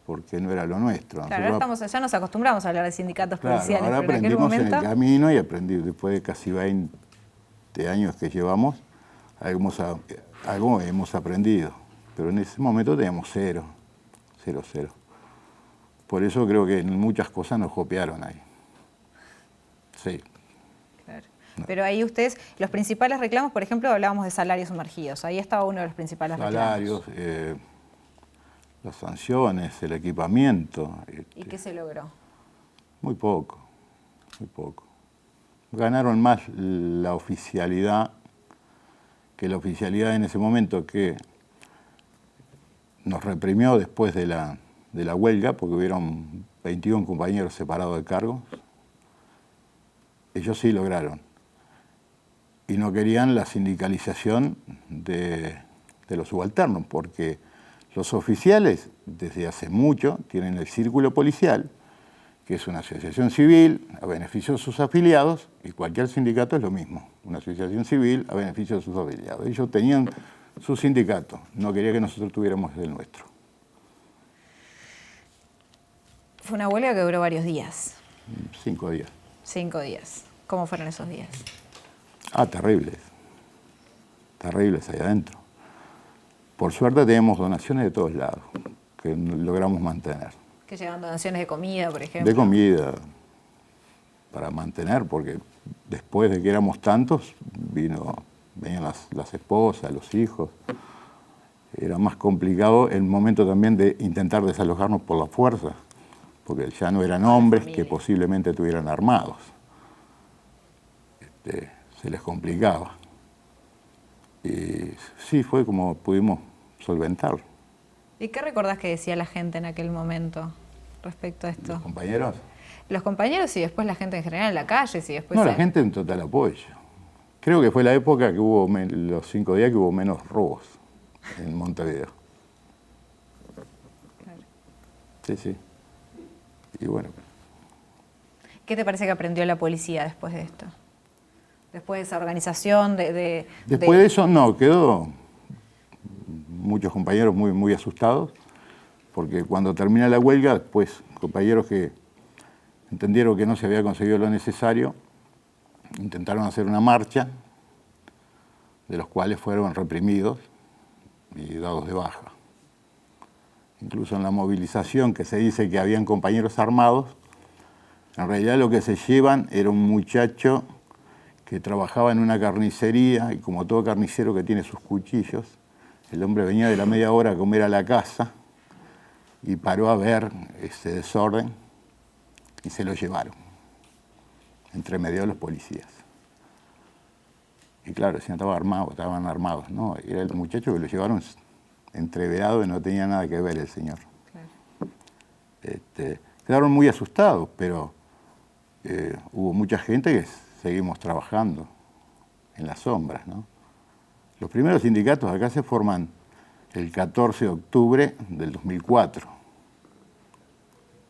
Speaker 15: porque no era lo nuestro.
Speaker 1: Claro, ahora ya nos acostumbramos a hablar de sindicatos policiales,
Speaker 15: ahora
Speaker 1: pero en aquel
Speaker 15: aprendimos
Speaker 1: momento...
Speaker 15: en el camino y aprendí después de casi 20 años que llevamos, algo hemos aprendido, pero en ese momento teníamos cero. Por eso creo que en muchas cosas nos copiaron ahí. Sí.
Speaker 1: Claro. No. Pero ahí ustedes, los principales reclamos, por ejemplo, hablábamos de salarios sumergidos. Ahí estaba uno de los principales
Speaker 15: reclamos. Salarios, las sanciones, el equipamiento.
Speaker 1: ¿Y qué se logró?
Speaker 15: Muy poco. Ganaron más la oficialidad, que la oficialidad en ese momento que nos reprimió después de la huelga, porque hubieron 21 compañeros separados de cargos. Ellos sí lograron. Y no querían la sindicalización de los subalternos, porque los oficiales, desde hace mucho, tienen el círculo policial, que es una asociación civil a beneficio de sus afiliados, y cualquier sindicato es lo mismo, una asociación civil a beneficio de sus afiliados. Ellos tenían su sindicato, no quería que nosotros tuviéramos el nuestro.
Speaker 1: Fue una huelga que duró varios días.
Speaker 15: 5 días.
Speaker 1: 5 días. ¿Cómo fueron esos días?
Speaker 15: Terribles. Terribles ahí adentro. Por suerte teníamos donaciones de todos lados, que logramos mantener.
Speaker 1: Que llegaban donaciones de comida, por ejemplo.
Speaker 15: De comida, para mantener, porque después de que éramos tantos, venían las esposas, los hijos. Era más complicado el momento también de intentar desalojarnos por la fuerza, porque ya no eran hombres que posiblemente estuvieran armados. Se les complicaba. Y sí, fue como pudimos solventarlo.
Speaker 1: ¿Y qué recordás que decía la gente en aquel momento respecto a esto?
Speaker 15: ¿Los compañeros?
Speaker 1: Los compañeros y después la gente en general en la calle. Y después
Speaker 15: No, la gente en total apoyo. Creo que fue la época que hubo, los 5 días que hubo menos robos en Montevideo.
Speaker 1: Claro.
Speaker 15: Sí, sí. Y bueno.
Speaker 1: ¿Qué te parece que aprendió la policía después de esto? Después de esa organización,
Speaker 15: Después de eso, no, quedó muchos compañeros muy asustados, porque cuando termina la huelga, después compañeros que entendieron que no se había conseguido lo necesario, intentaron hacer una marcha, de los cuales fueron reprimidos y dados de baja. Incluso en la movilización, que se dice que habían compañeros armados, en realidad lo que se llevan era un muchacho que trabajaba en una carnicería, y como todo carnicero que tiene sus cuchillos, el hombre venía de la media hora a comer a la casa y paró a ver ese desorden y se lo llevaron, entre medio de los policías. Y claro, si no estaban armados, no, era el muchacho que lo llevaron entreverado y no tenía nada que ver el señor. Claro. Quedaron muy asustados, pero hubo mucha gente que seguimos trabajando en las sombras, ¿no? Los primeros sindicatos acá se forman el 14 de octubre del 2004,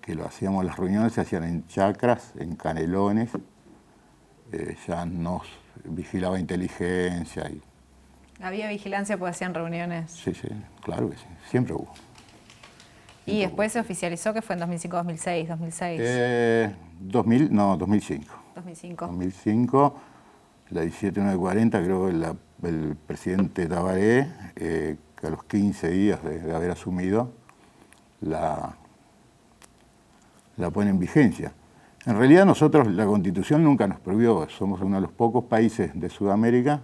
Speaker 15: que lo hacíamos, las reuniones se hacían en chacras, en Canelones, ya nos vigilaba inteligencia.
Speaker 1: ¿Había vigilancia porque hacían reuniones?
Speaker 15: Sí, sí, claro que sí, siempre hubo.
Speaker 1: ¿Y después se oficializó que fue en 2005, 2006, 2006?
Speaker 15: 2005.
Speaker 1: 2005.
Speaker 15: 2005, la 17940, creo que el presidente Tabaré, que a los 15 días de haber asumido, la pone en vigencia. En realidad nosotros, la Constitución nunca nos prohibió, somos uno de los pocos países de Sudamérica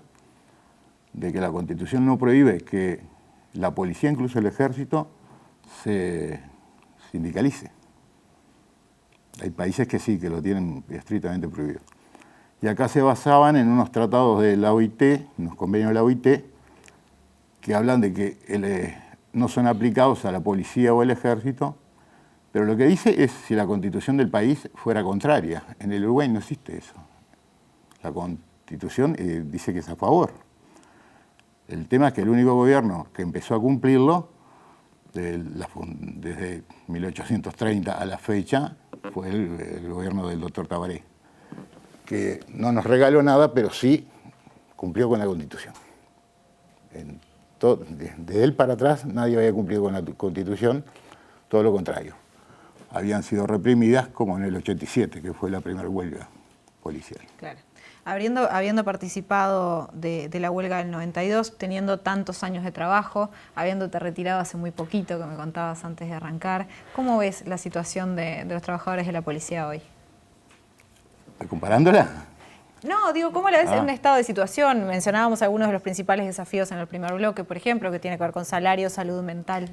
Speaker 15: de que la Constitución no prohíbe que la policía, incluso el ejército, se sindicalice. Hay países que sí, que lo tienen estrictamente prohibido. Y acá se basaban en unos tratados de la OIT, unos convenios de la OIT, que hablan de que no son aplicados a la policía o el ejército, pero lo que dice es si la Constitución del país fuera contraria. En el Uruguay no existe eso. La Constitución dice que es a favor. El tema es que el único gobierno que empezó a cumplirlo desde 1830 a la fecha fue el gobierno del doctor Tabaré, que no nos regaló nada, pero sí cumplió con la Constitución. De él para atrás nadie había cumplido con la Constitución, todo lo contrario. Habían sido reprimidas como en el 87, que fue la primera huelga policial.
Speaker 1: Claro. Habiendo participado de la huelga del 92, teniendo tantos años de trabajo, habiéndote retirado hace muy poquito, que me contabas antes de arrancar, ¿cómo ves la situación de los trabajadores de la policía hoy?
Speaker 15: ¿Comparándola?
Speaker 1: No, digo, ¿cómo la ves en un estado de situación? Mencionábamos algunos de los principales desafíos en el primer bloque, por ejemplo, que tiene que ver con salario, salud mental.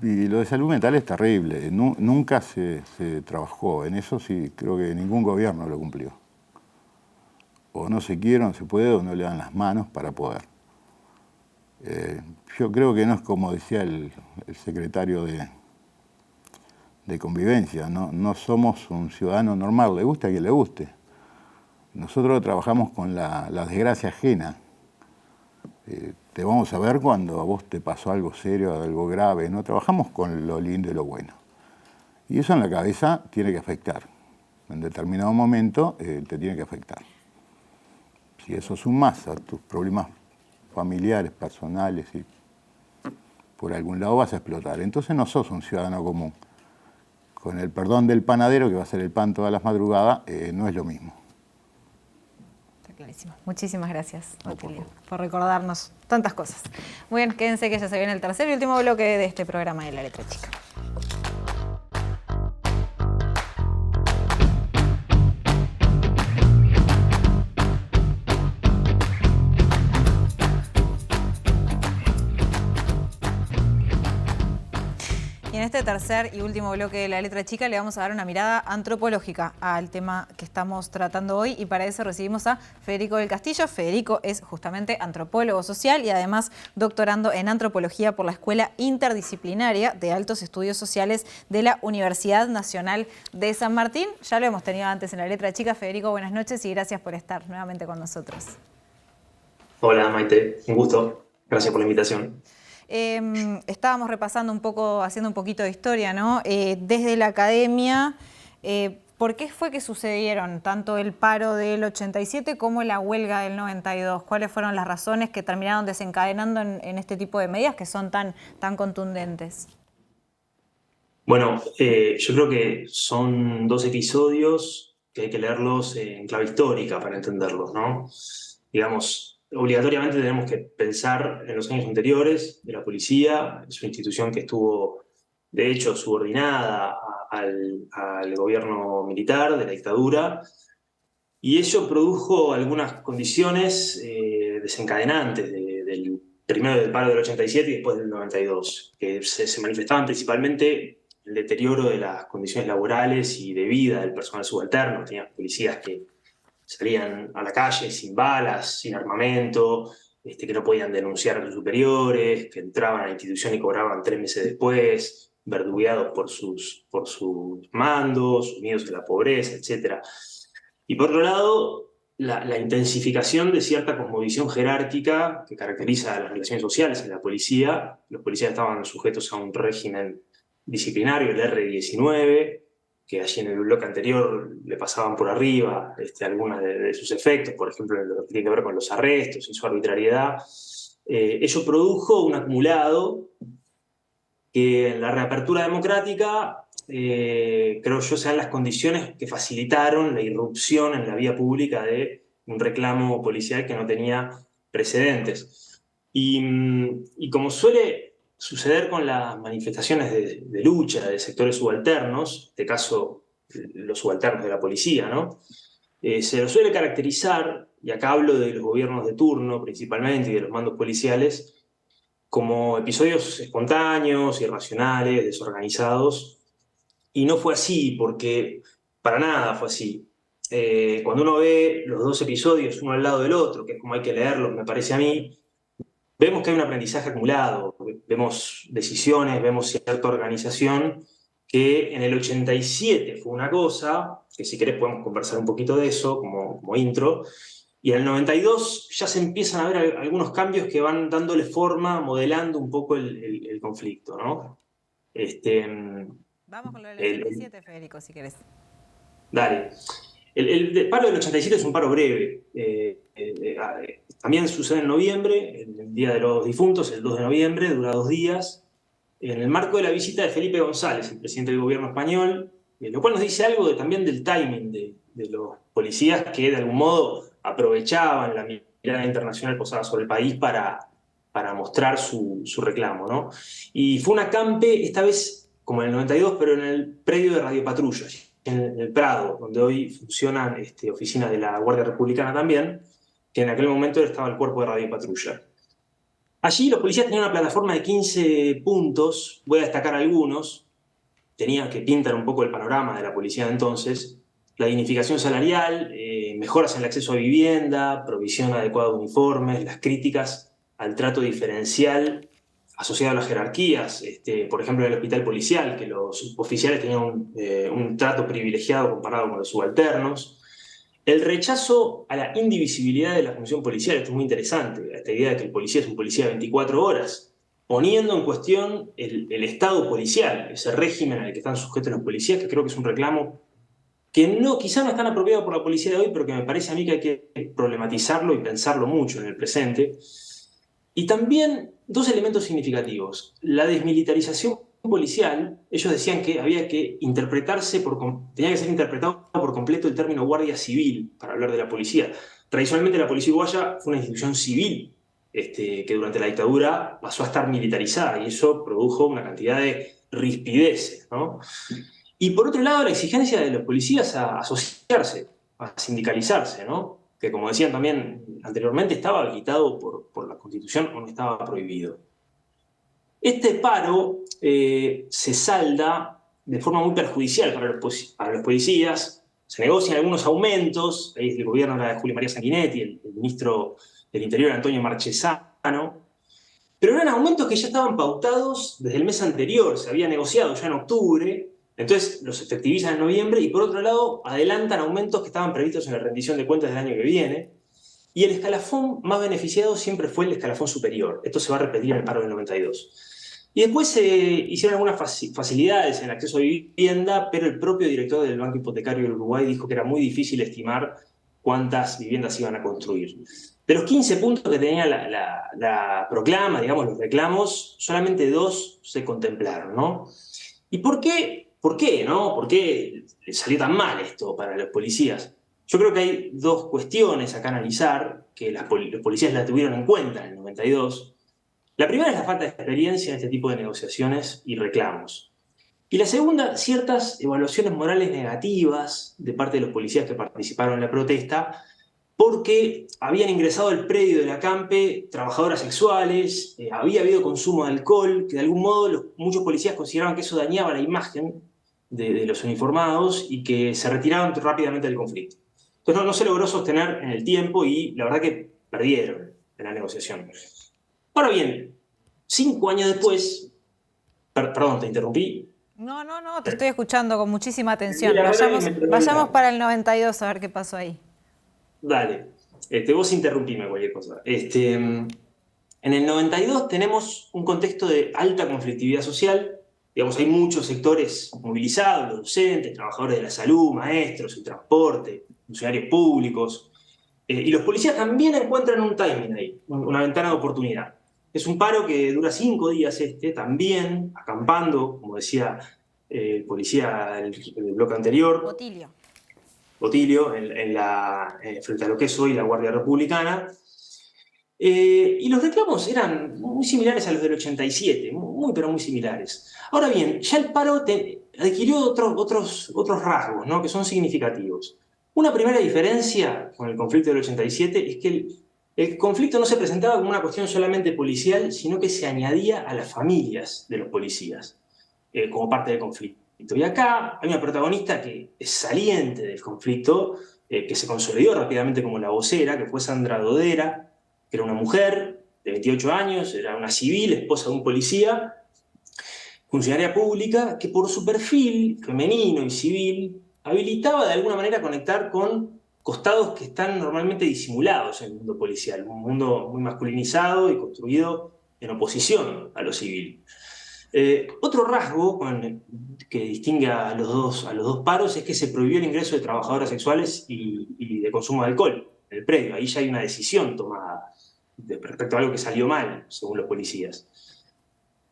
Speaker 15: Y lo de salud mental es terrible. Nunca se trabajó. En eso sí, creo que ningún gobierno lo cumplió. O no se quiere, no se puede, o no le dan las manos para poder. Yo creo que no es como decía el secretario de Convivencia, no somos un ciudadano normal, le guste a quien le guste. Nosotros trabajamos con la desgracia ajena. Te vamos a ver cuando a vos te pasó algo serio, algo grave, no trabajamos con lo lindo y lo bueno. Y eso en la cabeza tiene que afectar. En determinado momento te tiene que afectar. Si eso sumás a tus problemas familiares, personales, y por algún lado vas a explotar. Entonces no sos un ciudadano común. Con el perdón del panadero, que va a hacer el pan todas las madrugadas, no es lo mismo.
Speaker 1: Está clarísimo. Muchísimas gracias, Otilio, por recordarnos tantas cosas. Muy bien, quédense que ya se viene el tercer y último bloque de este programa de La Letra Chica. en este tercer y último bloque de La Letra Chica le vamos a dar una mirada antropológica al tema que estamos tratando hoy y para eso recibimos a Federico del Castillo. Federico es justamente antropólogo social y además doctorando en antropología por la Escuela Interdisciplinaria de Altos Estudios Sociales de la Universidad Nacional de San Martín. Ya lo hemos tenido antes en La Letra Chica. Federico, buenas noches y gracias por estar nuevamente con nosotros.
Speaker 16: Hola Maite, un gusto. Gracias por la invitación.
Speaker 1: Estábamos repasando un poco, haciendo un poquito de historia, ¿no? Desde la academia, ¿por qué fue que sucedieron tanto el paro del 87 como la huelga del 92? ¿Cuáles fueron las razones que terminaron desencadenando en este tipo de medidas que son tan contundentes?
Speaker 16: Bueno, yo creo que son dos episodios que hay que leerlos en clave histórica para entenderlos, ¿no? Digamos, obligatoriamente tenemos que pensar en los años anteriores de la policía. Es una institución que estuvo, de hecho, subordinada al gobierno militar de la dictadura, y ello produjo algunas condiciones desencadenantes primero del paro del 87 y después del 92, que se manifestaban principalmente el deterioro de las condiciones laborales y de vida del personal subalterno. Tenían policías que salían a la calle sin balas, sin armamento, que no podían denunciar a sus superiores, que entraban a la institución y cobraban 3 meses después, verdugueados por sus mandos, sumidos en la pobreza, etc. Y por otro lado, la intensificación de cierta cosmovisión jerárquica que caracteriza las relaciones sociales en la policía. Los policías estaban sujetos a un régimen disciplinario, el R19, que allí en el bloque anterior le pasaban por arriba algunos de sus efectos, por ejemplo, lo que tiene que ver con los arrestos y su arbitrariedad. Ello produjo un acumulado que en la reapertura democrática, creo yo, sean las condiciones que facilitaron la irrupción en la vía pública de un reclamo policial que no tenía precedentes. Y como suele suceder con las manifestaciones de lucha de sectores subalternos, en este caso los subalternos de la policía, ¿no? Se lo suele caracterizar, y acá hablo de los gobiernos de turno principalmente y de los mandos policiales, como episodios espontáneos, irracionales, desorganizados, y no fue así, porque para nada fue así. Cuando uno ve los dos episodios uno al lado del otro, que es como hay que leerlos, me parece a mí, vemos que hay un aprendizaje acumulado, vemos decisiones, vemos cierta organización, que en el 87 fue una cosa, que si querés podemos conversar un poquito de eso como intro, y en el 92 ya se empiezan a ver algunos cambios que van dándole forma, modelando un poco el conflicto, ¿no?
Speaker 1: Vamos con lo del 87, Federico, si querés.
Speaker 16: Dale. El paro del 87 es un paro breve. También sucede en noviembre, el Día de los Difuntos, el 2 de noviembre, dura 2 días, en el marco de la visita de Felipe González, el presidente del gobierno español, lo cual nos dice algo también del timing de los policías que de algún modo aprovechaban la mirada internacional posada sobre el país para mostrar su reclamo, ¿no? Y fue un acampe, esta vez como en el 92, pero en el predio de Radio Patrulla, en el Prado, donde hoy funcionan oficinas de la Guardia Republicana también, que en aquel momento estaba el cuerpo de Radio Patrulla. Allí los policías tenían una plataforma de 15 puntos, voy a destacar algunos, que pintan un poco el panorama de la policía de entonces: la dignificación salarial, mejoras en el acceso a vivienda, provisión adecuada de uniformes, las críticas al trato diferencial asociado a las jerarquías, por ejemplo en el hospital policial, que los oficiales tenían un trato privilegiado comparado con los subalternos. El rechazo a la indivisibilidad de la función policial, esto es muy interesante, esta idea de que el policía es un policía de 24 horas, poniendo en cuestión el Estado policial, ese régimen al que están sujetos los policías, que creo que es un reclamo que quizá no es tan apropiado por la policía de hoy, pero que me parece a mí que hay que problematizarlo y pensarlo mucho en el presente. Y también dos elementos significativos: la desmilitarización policial. Ellos decían que había que tenía que ser interpretado por completo el término guardia civil para hablar de la policía. Tradicionalmente la policía uruguaya fue una institución civil que durante la dictadura pasó a estar militarizada, y eso produjo una cantidad de rispideces, ¿no? Y por otro lado, la exigencia de los policías a asociarse, a sindicalizarse, ¿no? Que como decían también anteriormente, estaba habilitado por la Constitución o no estaba prohibido. Este paro se salda de forma muy perjudicial para los policías. Se negocian algunos aumentos, ahí el gobierno era de Julio María Sanguinetti, el ministro del Interior Antonio Marchesano, pero eran aumentos que ya estaban pautados desde el mes anterior, se había negociado ya en octubre, entonces los efectivizan en noviembre y por otro lado adelantan aumentos que estaban previstos en la rendición de cuentas del año que viene, y el escalafón más beneficiado siempre fue el escalafón superior. Esto se va a repetir en el paro del 92. Y después se hicieron algunas facilidades en el acceso a vivienda, pero el propio director del Banco Hipotecario del Uruguay dijo que era muy difícil estimar cuántas viviendas iban a construir. De los 15 puntos que tenía la proclama, digamos, los reclamos, solamente 2 se contemplaron, ¿no? ¿Y por qué? ¿Por qué, no? ¿Por qué salió tan mal esto para los policías? Yo creo que hay 2 cuestiones acá a analizar, que los policías la tuvieron en cuenta en el 92. La primera es la falta de experiencia en este tipo de negociaciones y reclamos. Y la segunda, ciertas evaluaciones morales negativas de parte de los policías que participaron en la protesta, porque habían ingresado al predio de la Campe trabajadoras sexuales, había habido consumo de alcohol, que de algún modo muchos policías consideraban que eso dañaba la imagen de los uniformados y que se retiraron rápidamente del conflicto. Entonces no se logró sostener en el tiempo y la verdad que perdieron en la negociación. Ahora bien, 5 años después, perdón, te interrumpí.
Speaker 1: No, te estoy escuchando con muchísima atención.
Speaker 16: Mira,
Speaker 1: Vayamos para el 92 a ver qué pasó ahí.
Speaker 16: Dale, vos interrumpime cualquier cosa. En el 92 tenemos un contexto de alta conflictividad social. Digamos, hay muchos sectores movilizados, los docentes, trabajadores de la salud, maestros, el transporte, funcionarios públicos. Y los policías también encuentran un timing ahí, una ventana de oportunidad. Es un paro que dura 5 días también, acampando, como decía el policía en el bloque anterior. Botilio, frente a lo que es hoy la Guardia Republicana. Y los reclamos eran muy similares a los del 87, pero muy similares. Ahora bien, ya el paro adquirió otros rasgos, ¿no?, que son significativos. Una primera diferencia con el conflicto del 87 es que el conflicto no se presentaba como una cuestión solamente policial, sino que se añadía a las familias de los policías como parte del conflicto. Y acá hay una protagonista que es saliente del conflicto, que se consolidó rápidamente como la vocera, que fue Sandra Dodera, que era una mujer de 28 años, era una civil, esposa de un policía, funcionaria pública, que por su perfil femenino y civil habilitaba de alguna manera conectar con costados que están normalmente disimulados en el mundo policial, un mundo muy masculinizado y construido en oposición a lo civil. Otro rasgo que distingue a los dos paros es que se prohibió el ingreso de trabajadoras sexuales y de consumo de alcohol en el predio. Ahí ya hay una decisión tomada respecto a algo que salió mal, según los policías.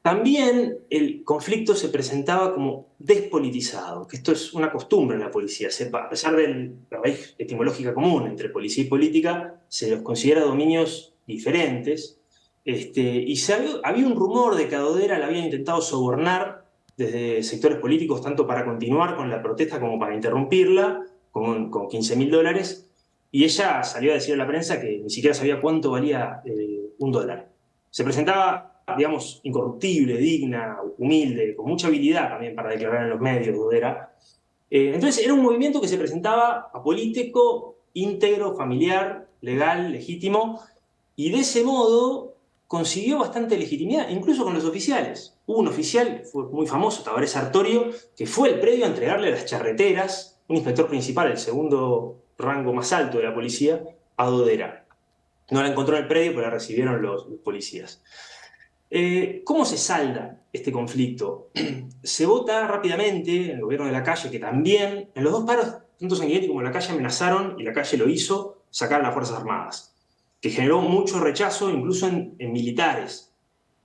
Speaker 16: También el conflicto se presentaba como despolitizado, que esto es una costumbre en la policía. A pesar de la raíz etimológica común entre policía y política, se los considera dominios diferentes. Y había un rumor de que a Dodera la habían intentado sobornar desde sectores políticos, tanto para continuar con la protesta como para interrumpirla, con $15.000. Y ella salió a decir a la prensa que ni siquiera sabía cuánto valía $1. Se presentaba, digamos, incorruptible, digna, humilde, con mucha habilidad también para declarar en los medios, Dodera. Entonces era un movimiento que se presentaba apolítico, íntegro, familiar, legal, legítimo, y de ese modo consiguió bastante legitimidad, incluso con los oficiales. Hubo un oficial, fue muy famoso, Tabaré Sartorio, que fue al predio a entregarle las charreteras, un inspector principal, el segundo rango más alto de la policía, a Dodera. No la encontró en el predio, pero la recibieron los policías. ¿Cómo se salda este conflicto? Se vota rápidamente en el gobierno de Lacalle, que también, en los dos paros, tanto Sanguinetti como Lacalle amenazaron, y Lacalle lo hizo, sacar a las Fuerzas Armadas, que generó mucho rechazo incluso en militares.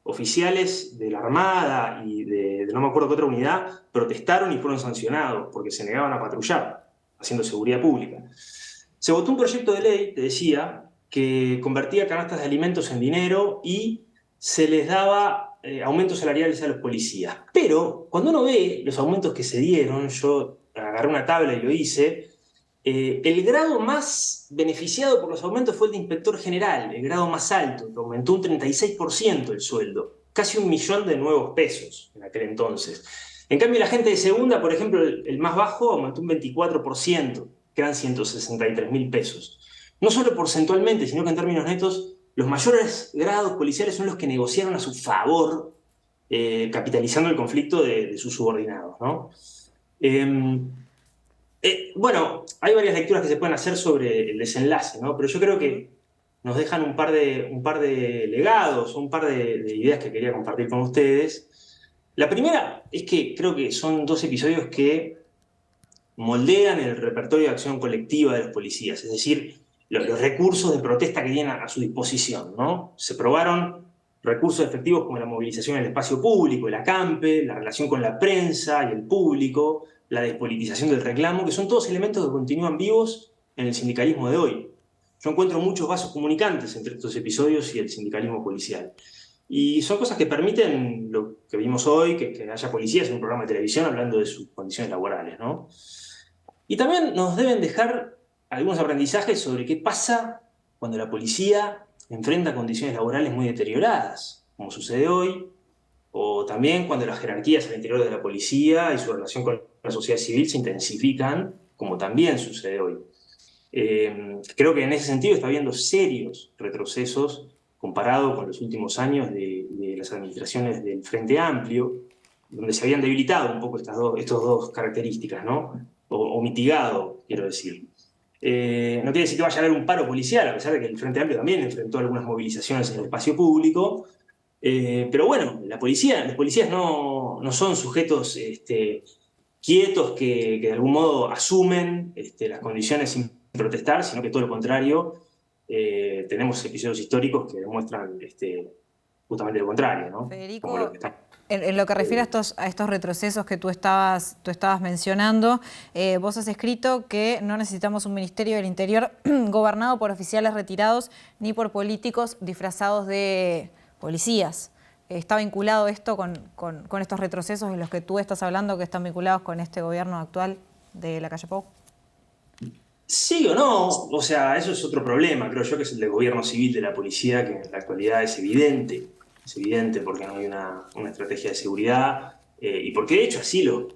Speaker 16: Oficiales de la Armada y de no me acuerdo qué otra unidad protestaron y fueron sancionados porque se negaban a patrullar, haciendo seguridad pública. Se votó un proyecto de ley, te decía, que convertía canastas de alimentos en dinero y se les daba aumentos salariales a los policías. Pero cuando uno ve los aumentos que se dieron, yo agarré una tabla y lo hice, el grado más beneficiado por los aumentos fue el de inspector general, el grado más alto, que aumentó un 36% el sueldo. casi 1 millón de nuevos pesos en aquel entonces. En cambio, la gente de segunda, por ejemplo, el más bajo aumentó un 24%, que eran 163.000 pesos. No solo porcentualmente, sino que en términos netos, los mayores grados policiales son los que negociaron a su favor, capitalizando el conflicto de sus subordinados, ¿no? Bueno, hay varias lecturas que se pueden hacer sobre el desenlace, ¿no? Pero yo creo que nos dejan un par de legados, un par de ideas que quería compartir con ustedes. La primera es que creo que son 2 episodios que moldean el repertorio de acción colectiva de los policías, es decir, los recursos de protesta que tienen a su disposición, ¿no? Se probaron recursos efectivos como la movilización en el espacio público, el acampe, la relación con la prensa y el público, la despolitización del reclamo, que son todos elementos que continúan vivos en el sindicalismo de hoy. Yo encuentro muchos vasos comunicantes entre estos episodios y el sindicalismo policial. Y son cosas que permiten lo que vimos hoy, que haya policías en un programa de televisión hablando de sus condiciones laborales, ¿no? Y también nos deben dejar algunos aprendizajes sobre qué pasa cuando la policía enfrenta condiciones laborales muy deterioradas, como sucede hoy, o también cuando las jerarquías al interior de la policía y su relación con la sociedad civil se intensifican, como también sucede hoy. Creo que en ese sentido está habiendo serios retrocesos comparado con los últimos años de las administraciones del Frente Amplio, donde se habían debilitado un poco estas dos características, ¿no? O mitigado, quiero decir. No quiere decir que vaya a haber un paro policial, a pesar de que el Frente Amplio también enfrentó algunas movilizaciones en el espacio público. Pero bueno, los policías no son sujetos quietos que de algún modo asumen las condiciones sin protestar, sino que todo lo contrario. Tenemos episodios históricos que demuestran justamente lo contrario, ¿no?
Speaker 1: Federico, en lo que refiere a estos retrocesos que tú estabas mencionando, vos has escrito que no necesitamos un Ministerio del Interior gobernado por oficiales retirados ni por políticos disfrazados de policías. ¿Está vinculado esto con estos retrocesos de los que tú estás hablando, que están vinculados con este gobierno actual de Lacalle Pou?
Speaker 16: Sí o no, o sea, eso es otro problema, creo yo, que es el del gobierno civil de la policía, que en la actualidad es evidente porque no hay una estrategia de seguridad, y porque de hecho así los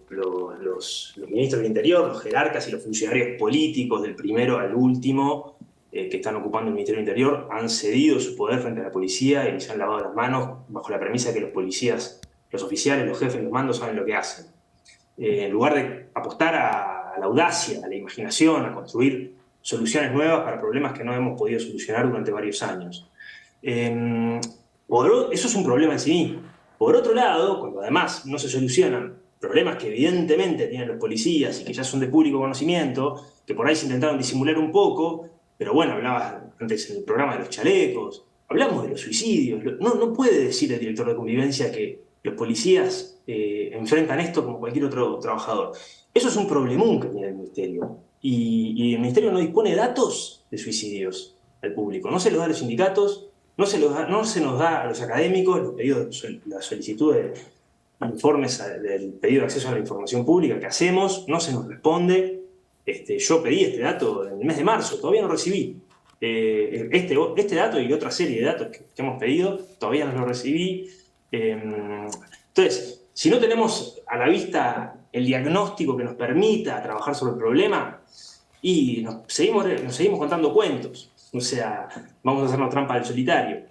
Speaker 16: ministros del Interior, los jerarcas y los funcionarios políticos del primero al último que están ocupando el Ministerio del Interior han cedido su poder frente a la policía y se han lavado las manos bajo la premisa de que los policías, los oficiales, los jefes, los mandos saben lo que hacen. En lugar de apostar a la audacia, a la imaginación, a construir soluciones nuevas para problemas que no hemos podido solucionar durante varios años. Eso es un problema en sí mismo. Por otro lado, cuando además no se solucionan problemas que evidentemente tienen los policías y que ya son de público conocimiento, que por ahí se intentaron disimular un poco, pero bueno, hablabas antes en el programa de los chalecos, hablamos de los suicidios. No puede decir el director de convivencia que los policías enfrentan esto como cualquier otro trabajador. Eso es un problemón que tiene el Ministerio. Y el Ministerio no dispone de datos de suicidios al público. No se los da a los sindicatos, no se nos da a los académicos los pedidos, la solicitud de informes del pedido de acceso a la información pública que hacemos, no se nos responde. Yo pedí este dato en el mes de marzo, todavía no recibí. Este dato y otra serie de datos que hemos pedido, todavía no lo recibí. Entonces, si no tenemos a la vista el diagnóstico que nos permita trabajar sobre el problema, y nos seguimos contando cuentos, o sea, vamos a hacernos trampa al solitario.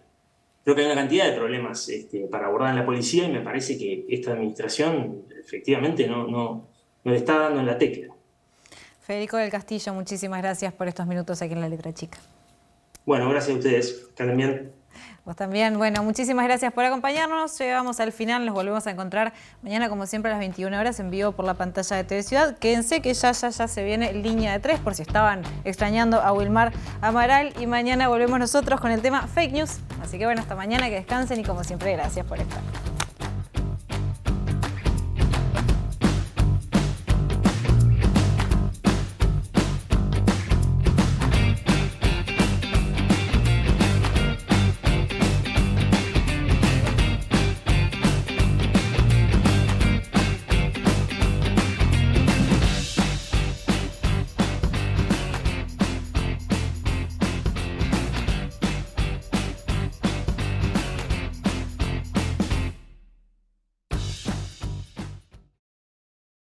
Speaker 16: Creo que hay una cantidad de problemas para abordar en la policía y me parece que esta administración efectivamente no le está dando en la tecla.
Speaker 1: Federico del Castillo, muchísimas gracias por estos minutos aquí en La Letra Chica.
Speaker 16: Bueno, gracias a ustedes. Que anden bien.
Speaker 1: Vos también. Bueno, muchísimas gracias por acompañarnos. Llegamos al final, nos volvemos a encontrar mañana como siempre a las 21 horas en vivo por la pantalla de TV Ciudad. Quédense que ya se viene Línea de 3 por si estaban extrañando a Wilmar Amaral y mañana volvemos nosotros con el tema Fake News. Así que bueno, hasta mañana, que descansen y como siempre gracias por estar.